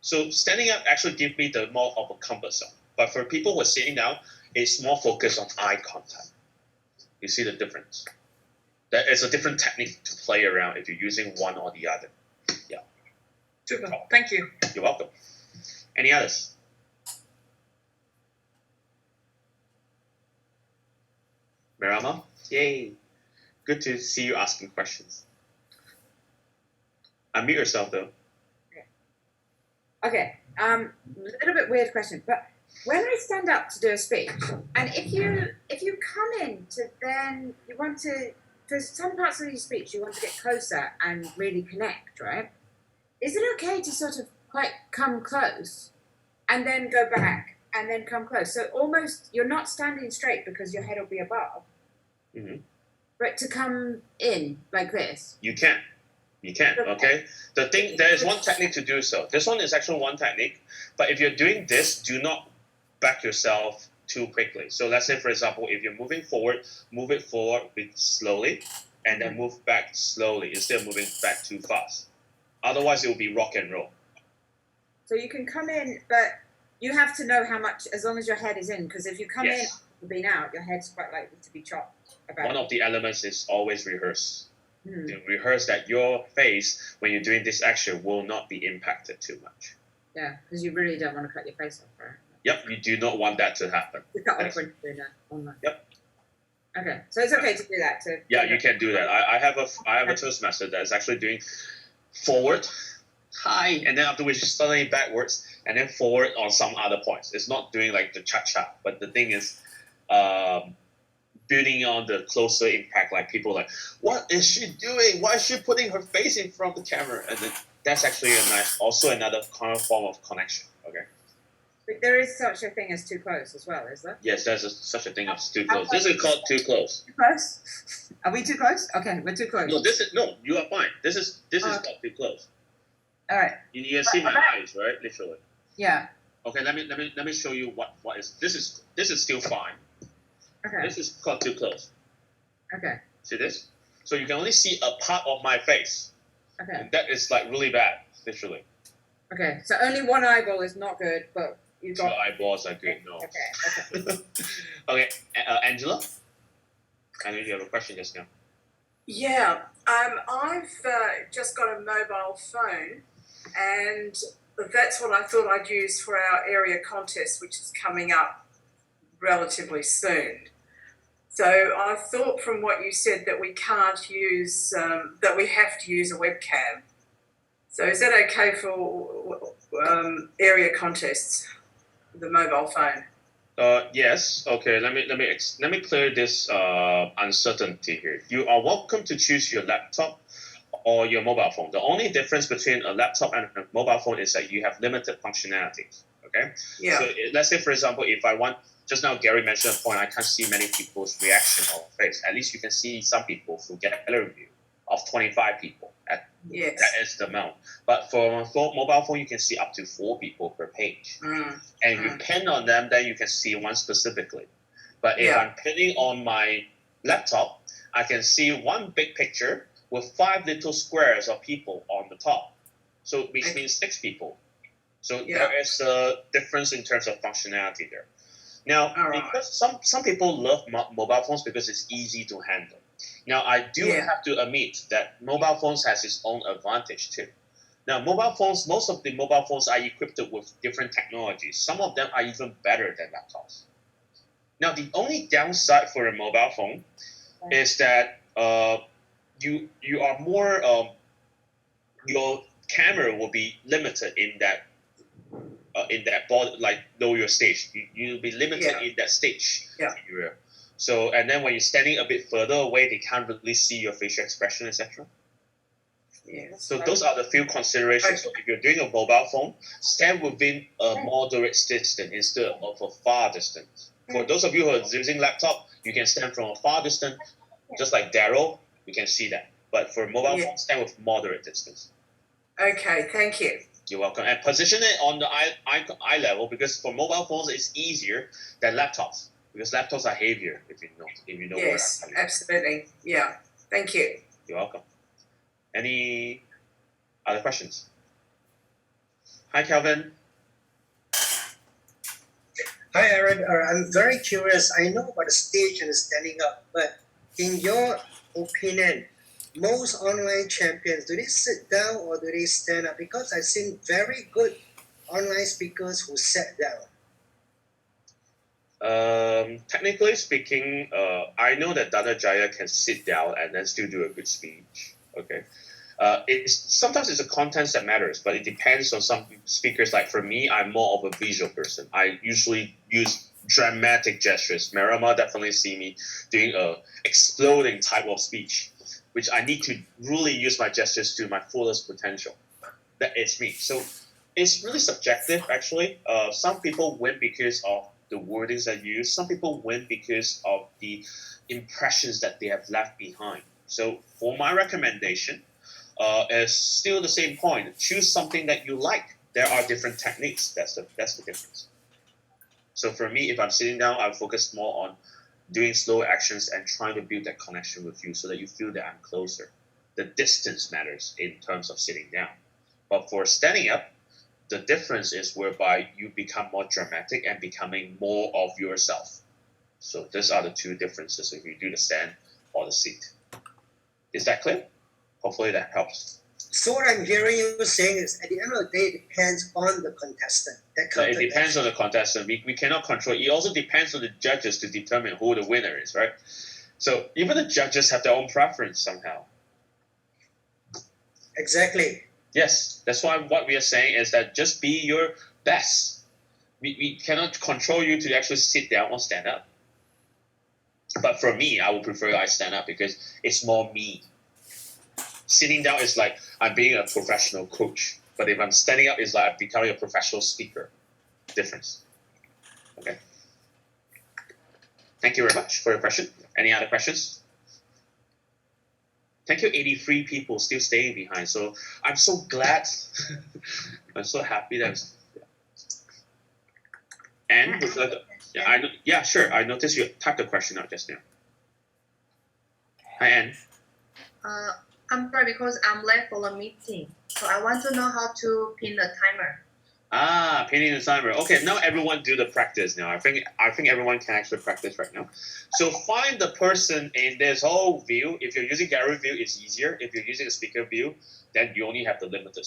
So standing up actually gives me the more of a comfort zone. But for people who are sitting down, it's more focused on eye contact. You see the difference? That is a different technique to play around if you're using one or the other. Yeah. Super. Thank you. You're welcome. Any others? Mirama? Yay. Good to see you asking questions. Unmute yourself though. Okay, a little bit weird question, but when I stand up to do a speech, and if you come in to then you want to, for some parts of your speech you want to get closer and really connect, right? Is it okay to sort of quite come close and then go back and then come close? So almost you're not standing straight because your head will be above, but to come in like this. You can. You can, okay? The thing, there is one technique to do so. This one is actually one technique, but if you're doing this, do not back yourself too quickly. So let's say, for example, if you're moving forward, move it forward slowly, and then move back slowly instead of moving back too fast. Otherwise, it will be rock and roll. So you can come in, but you have to know how much, as long as your head is in, because if you come in and being out, your head's quite likely to be chopped about. One of the elements is always rehearse. To rehearse that your face, when you're doing this action, will not be impacted too much. Yeah, because you really don't want to cut your face off, right? Yep, you do not want that to happen. You cut off when you're doing that online. Yep. Okay, so it's okay to do that. Yeah, you can do that. I have a Toastmaster that is actually doing forward, high, and then afterwards suddenly backwards, and then forward on some other points. It's not doing like the cha-cha, but the thing is, building on the closer impact, like people like, what is she doing? Why is she putting her face in front of the camera? And then that's actually also another kind of form of connection. Okay. But there is such a thing as too close as well, is there? Yes, there's such a thing as too close. This is called too close. Too close? Are we too close? Okay, we're too close. No, you are fine. This is called too close. All right. You can see my eyes, right? Literally. Yeah. Okay, let me show you what is this is still fine. Okay. This is called too close. Okay. See this? So you can only see a part of my face. Okay. And that is like really bad, literally. Okay. So only one eyeball is not good, but you got. Two eyeballs are good. No. Okay. Okay, Angela. I know you have a question just now. Yeah, I've just got a mobile phone, and that's what I thought I'd use for our area contest, which is coming up relatively soon. So I thought from what you said that we can't use, that we have to use a webcam. So is that okay for area contests, the mobile phone? Yes. Okay. Let me clear this uncertainty here. You are welcome to choose your laptop or your mobile phone. The only difference between a laptop and a mobile phone is that you have limited functionalities. Okay. Yeah. So let's say, for example, if I want, just now Gary mentioned a point, I can't see many people's reaction on face. At least you can see some people who get a gallery view of 25 people. Yes. That is the amount. But for a mobile phone, you can see up to 4 people per page. And if you pin on them, then you can see one specifically. But if I'm pinning on my laptop, I can see one big picture with 5 little squares of people on the top. So which means 6 people. So there is a difference in terms of functionality there. Now, because some people love mobile phones because it's easy to handle. Now, I do have to admit that mobile phones has its own advantage too. Now, mobile phones, most of the mobile phones are equipped with different technologies. Some of them are even better than laptops. Now, the only downside for a mobile phone is that you are more your camera will be limited in that body, like know your stage. You'll be limited in that stage area. So, and then when you're standing a bit further away, they can't really see your facial expression, etc. So those are the few considerations. So if you're doing a mobile phone, stand within a moderate distance instead of a far distance. For those of you who are using laptop, you can stand from a far distance, just like Daryl, you can see that. But for mobile phone, stand with moderate distance. Okay, thank you. You're welcome. And position it on the eye level, because for mobile phones, it's easier than laptops. Because laptops are heavier, if you know what I'm talking about. Absolutely. Yeah. Thank you. You're welcome. Any other questions? Hi, Calvin. Hi, Aaron. I'm very curious. I know about the stage and the standing up, but in your opinion, most online champions, do they sit down or do they stand up? Because I've seen very good online speakers who sat down. Technically speaking, I know that Dada Jaya can sit down and then still do a good speech. Okay. Sometimes it's the contents that matters, but it depends on some speakers. Like for me, I'm more of a visual person. I usually use dramatic gestures. Marama definitely see me doing a exploding type of speech, which I need to really use my gestures to my fullest potential. That is me. So it's really subjective, actually. Some people win because of the wordings I use. Some people win because of the impressions that they have left behind. So for my recommendation, it's still the same point. Choose something that you like. There are different techniques. That's the difference. So for me, if I'm sitting down, I focus more on doing slow actions and trying to build that connection with you so that you feel that I'm closer. The distance matters in terms of sitting down. But for standing up, the difference is whereby you become more dramatic and becoming more of yourself. So these are the two differences if you do the stand or the seat. Is that clear? Hopefully that helps. So what I'm hearing you saying is, at the end of the day, it depends on the contestant. It depends on the contestant. We cannot control. It also depends on the judges to determine who the winner is, right? So even the judges have their own preference somehow. Exactly. Yes, that's why what we are saying is that just be your best. We cannot control you to actually sit down or stand up. But for me, I would prefer I stand up because it's more me. Sitting down is like I'm being a professional coach. But if I'm standing up, it's like I'm becoming a professional speaker. Difference. Okay. Thank you very much for your question. Any other questions? Thank you, 83 people still staying behind. So I'm so glad. I'm so happy that. And with sure. I noticed you typed the question out just now. Hi, Anne. I'm sorry because I'm late for the meeting. So I want to know how to pin the timer. Pinning the timer. Okay, now everyone do the practice now. I think everyone can actually practice right now. So find the person in this whole view. If you're using gallery view, it's easier. If you're using a speaker view, then you only have the limited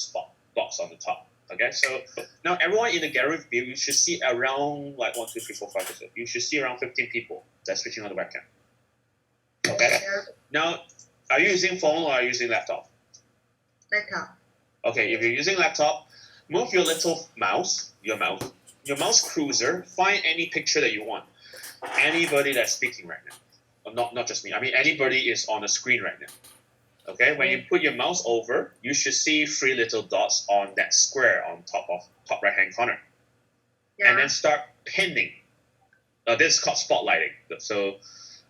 box on the top. Okay, so now everyone in the gallery view, you should see around like 1, 2, 3, 4, 5, 6. You should see around 15 people that's switching on the webcam. Okay. Now, are you using phone or are you using laptop? Laptop. Okay, if you're using laptop, move your little mouse, your mouse cruiser, find any picture that you want. Anybody that's speaking right now. Or not just me. I mean, anybody is on the screen right now. Okay, when you put your mouse over, you should see 3 little dots on that square on top right-hand corner. Yeah. And then start pinning. This is called spotlighting. So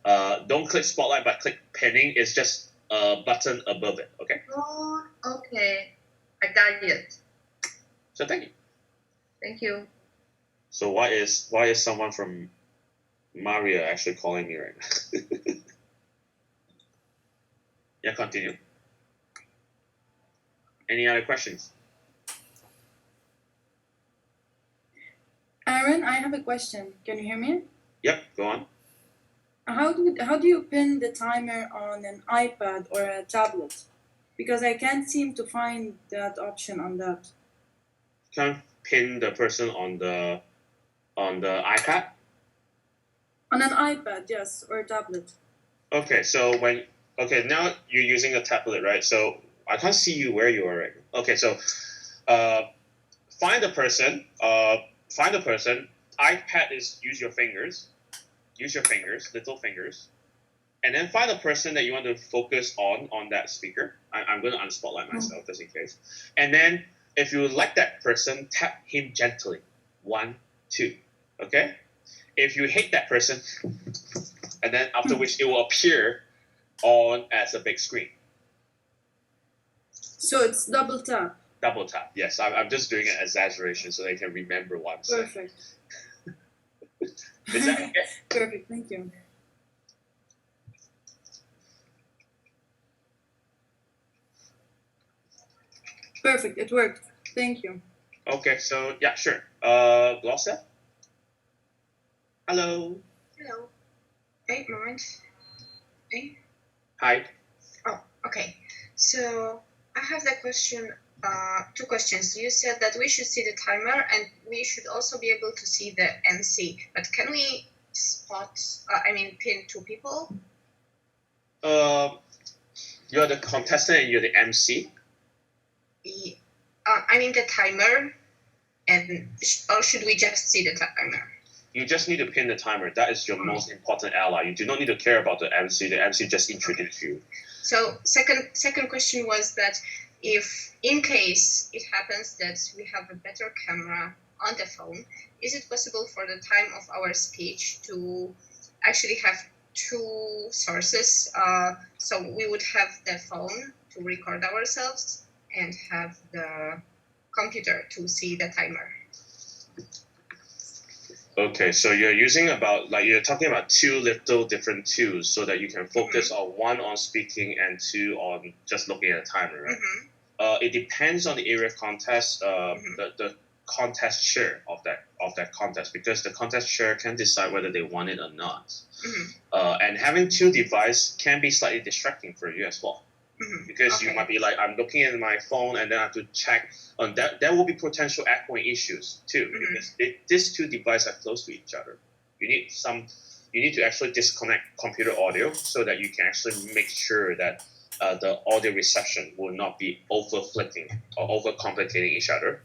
don't click spotlight, but click pinning. It's just a button above it. Okay. Oh, okay. I got it. So thank you. Thank you. So why is someone from Maria actually calling me right now? Yeah, continue. Any other questions? Aaron, I have a question. Can you hear me? Yep, go on. How do you pin the timer on an iPad or a tablet? Because I can't seem to find that option on that. Can't pin the person on the iPad? On an iPad, yes, or a tablet. Okay, so now you're using a tablet, right? So I can't see you where you are right now. Okay, so find the person. iPad is use your fingers, little fingers, and then find the person that you want to focus on that speaker. I'm going to unspotlight myself just in case. And then if you like that person, tap him gently. 1, 2. Okay? If you hate that person, and then after which it will appear on as a big screen. So it's double tap. Double tap, yes. I'm just doing an exaggeration so they can remember what I'm saying. Perfect. Is that okay? Perfect, thank you. Perfect, it worked. Thank you. Okay, so yeah, sure. Glossa? Hello. Hello. Hey, moment. Hey. Hi. Oh, okay. So I have the question. 2 questions. You said that we should see the timer and we should also be able to see the MC. But can we pin 2 people? You're the contestant and you're the MC? The timer, or should we just see the timer? You just need to pin the timer. That is your most important ally. You do not need to care about the MC. The MC just introduced you. So second question was that if in case it happens that we have a better camera on the phone, is it possible for the time of our speech to actually have 2 sources? So we would have the phone to record ourselves and have the computer to see the timer. Okay, so you're talking about 2 little different tools so that you can focus on 1 on speaking and 2 on just looking at the timer, right? It depends on the area of contest, the contest chair of that contest, because the contest chair can decide whether they want it or not. And having 2 devices can be slightly distracting for you as well. Because you might be like, I'm looking at my phone and then I have to check on that. There will be potential echoing issues too, because these 2 devices are close to each other. You need to actually disconnect computer audio so that you can actually make sure that the audio reception will not be over-flicking or over-complicating each other.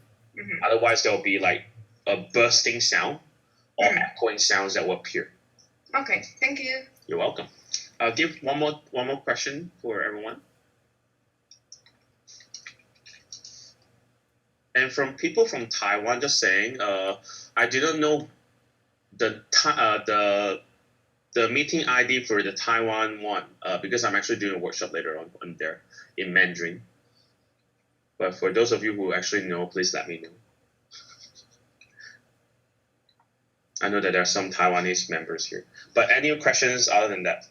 Otherwise, there will be like a bursting sound or echoing sounds that will appear. Okay, thank you. You're welcome. I'll give one more question for everyone. And from people from Taiwan, just saying, I didn't know the meeting ID for the Taiwan one because I'm actually doing a workshop later on there in Mandarin. But for those of you who actually know, please let me know. I know that there are some Taiwanese members here. But any questions other than that?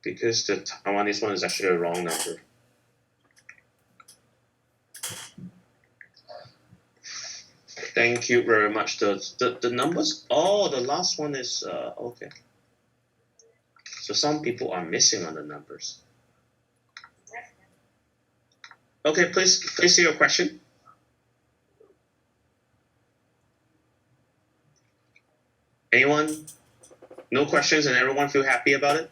Because the Taiwanese one is actually a wrong number. Thank you very much. The numbers, the last one is, okay. So some people are missing on the numbers. Okay, please say your question. Anyone? No questions and everyone feel happy about it?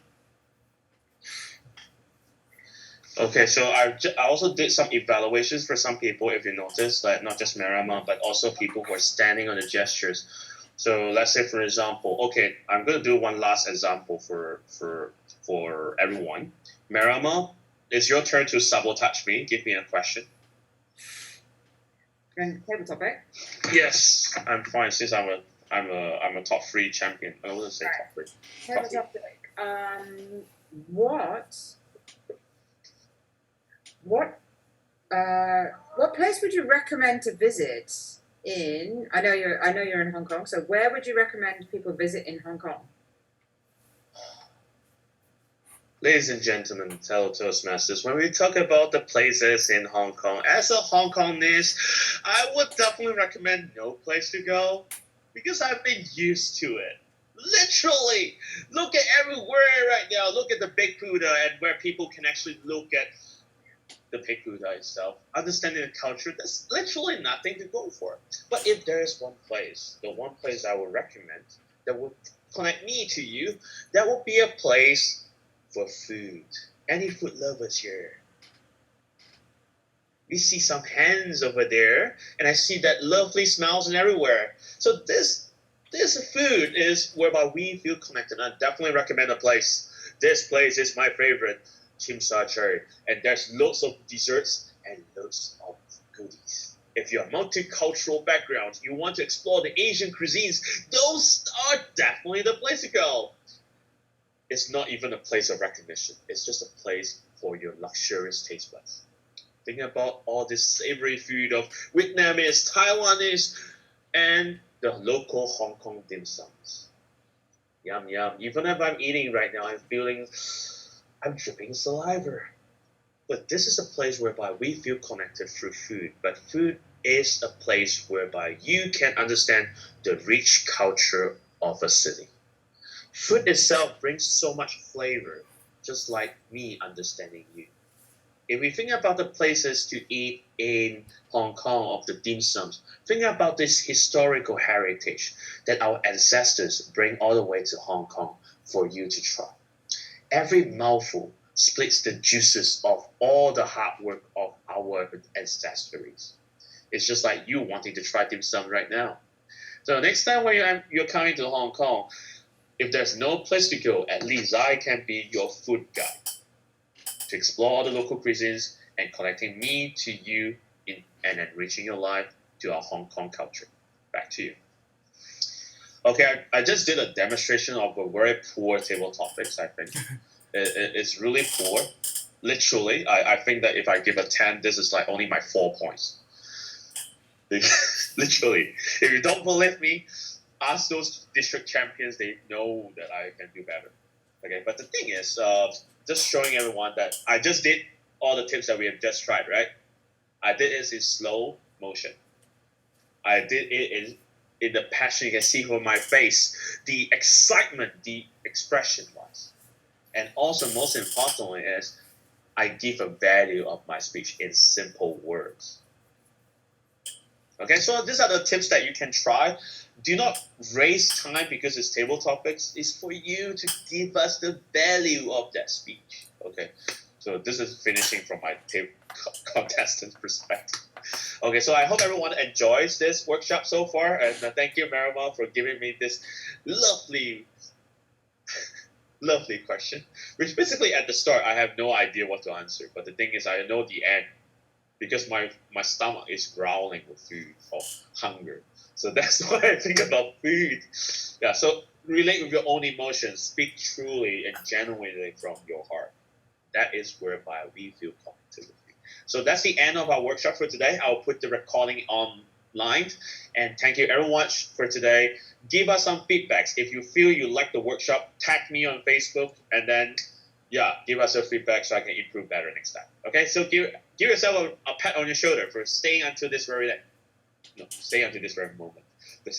Okay, so I also did some evaluations for some people, if you notice, like not just Marama, but also people who are standing on the gestures. So let's say, for example, okay, I'm going to do one last example for everyone. Marama, it's your turn to sabotage me. Give me a question. And table topic. Yes, I'm fine since I'm a top 3 champion. I wouldn't say top 3. Table topic. What place would you recommend to visit in? I know you're in Hong Kong. So where would you recommend people visit in Hong Kong? Ladies and gentlemen, fellow Toastmasters, when we talk about the places in Hong Kong, as a Hong Kongese, I would definitely recommend no place to go because I've been used to it. Literally, look at everywhere right now. Look at the Big Buddha and where people can actually look at the Big Buddha itself. Understanding the culture, there's literally nothing to go for. But if there is one place, the one place I would recommend that would connect me to you, that would be a place for food. Any food lovers here? We see some hands over there, and I see that lovely smiles and everywhere. So this food is whereby we feel connected. I definitely recommend a place. This place is my favorite, Chim Sa Cherry, and there's lots of desserts and lots of goodies. If you're a multicultural background, you want to explore the Asian cuisines, those are definitely the place to go. It's not even a place of recognition. It's just a place for your luxurious taste buds. Think about all this savory food of Vietnamese, Taiwanese, and the local Hong Kong dim sums. Yum, yum. Even if I'm eating right now, I'm dripping saliva. But this is a place whereby we feel connected through food. But food is a place whereby you can understand the rich culture of a city. Food itself brings so much flavor, just like me understanding you. If we think about the places to eat in Hong Kong of the dim sums, think about this historical heritage that our ancestors bring all the way to Hong Kong for you to try. Every mouthful splits the juices of all the hard work of our ancestors. It's just like you wanting to try dim sum right now. So next time when you're coming to Hong Kong, if there's no place to go, at least I can be your food guide to explore all the local cuisines and connecting me to you and enriching your life to our Hong Kong culture. Back to you. Okay, I just did a demonstration of a very poor table topics, I think. It's really poor. Literally, I think that if I give a 10, this is like only my 4 points. Literally. If you don't believe me, ask those district champions, they know that I can do better. Okay, but the thing is, just showing everyone that I just did all the tips that we have just tried, right? I did it in slow motion. I did it in the passion you can see from my face, the excitement, the expression-wise. And also, most importantly, is I give a value of my speech in simple words. Okay, so these are the tips that you can try. Do not waste time because it's table topics. It's for you to give us the value of that speech. Okay, so this is finishing from my contestant perspective. Okay, so I hope everyone enjoys this workshop so far, and thank you, Maribel, for giving me this lovely, lovely question. Which basically at the start I have no idea what to answer, but the thing is I know the end because my stomach is growling with food or hunger. So that's why I think about food. Yeah, so relate with your own emotions, speak truly and genuinely from your heart. That is whereby we feel connected with you. So that's the end of our workshop for today. I'll put the recording online. And thank you everyone for today. Give us some feedbacks. If you feel you like the workshop, tag me on Facebook and then give us your feedback so I can improve better next time. Okay, so give yourself a pat on your shoulder for staying until this very day. No, stay until this very moment. The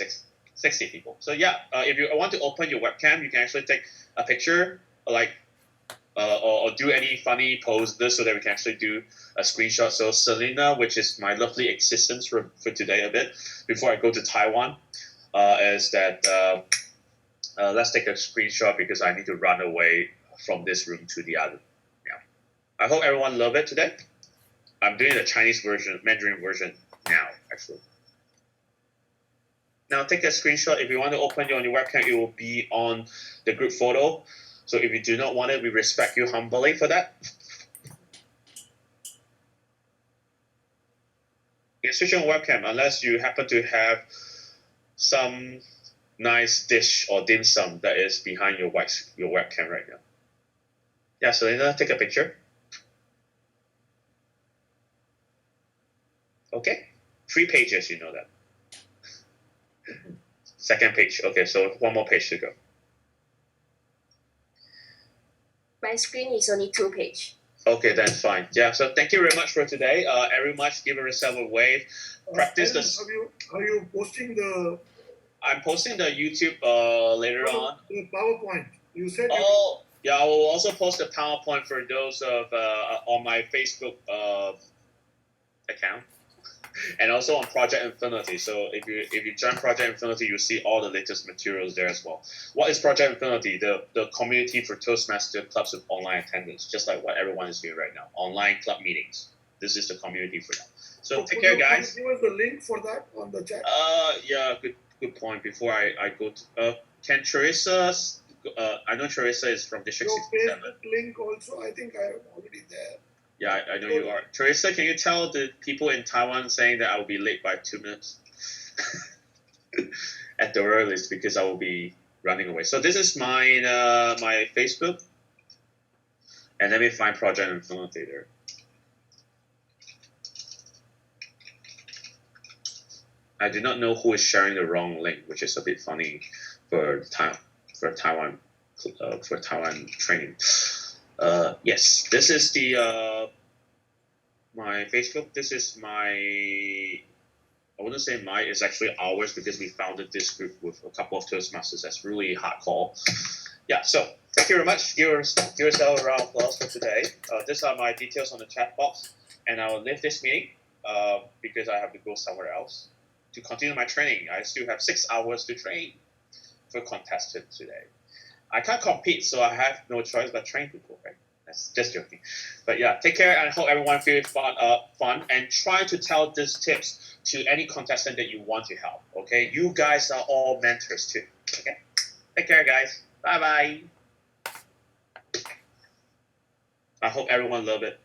60 people. So if you want to open your webcam, you can actually take a picture, like or do any funny poses so that we can actually do a screenshot. So Selena, which is my lovely assistant for today a bit, before I go to Taiwan, is that let's take a screenshot because I need to run away from this room to the other. Yeah. I hope everyone loved it today. I'm doing the Chinese version, Mandarin version now, actually. Now take a screenshot. If you want to open it on your webcam, it will be on the group photo. So if you do not want it, we respect you humbly for that. You can switch on webcam unless you happen to have some nice dish or dim sum that is behind your webcam right now. Yeah, Selena, take a picture. Okay, 3 pages, you know that. Second page. Okay, so 1 more page to go. My screen is only 2 pages. Okay, that's fine. Yeah, so thank you very much for today. Everyone, give yourself a wave. Practice this. Are you posting the? I'm posting the YouTube later on. The PowerPoint. You said. Oh, yeah. I will also post the PowerPoint for those of on my Facebook account. And also on Project Infinity. So if you join Project Infinity, you'll see all the latest materials there as well. What is Project Infinity? The community for Toastmaster clubs with online attendance, just like what everyone is doing right now. Online club meetings. This is the community for that. So take care, guys. Give us the link for that on the chat. Yeah, good point. Before I go to can Teresa? I know Teresa is from District 67. Your Facebook link also. I think I am already there. Yeah, I know you are. Teresa, can you tell the people in Taiwan saying that I will be late by 2 minutes? At the earliest, because I will be running away. So this is my my Facebook. And let me find Project Infinity there. I do not know who is sharing the wrong link, which is a bit funny for Taiwan training. Yes, this is the my Facebook. This is my, I wouldn't say my, it's actually ours because we founded this group with a couple of Toastmasters. That's really hardcore. Yeah, so thank you very much. Give yourself a round of applause for today. These are my details on the chat box, and I will leave this meeting because I have to go somewhere else to continue my training. I still have 6 hours to train for contestant today. I can't compete, so I have no choice but train people, right? That's just joking. But yeah, take care and hope everyone feels fun and try to tell these tips to any contestant that you want to help, okay? You guys are all mentors too, okay? Take care, guys. Bye-bye. I hope everyone love it.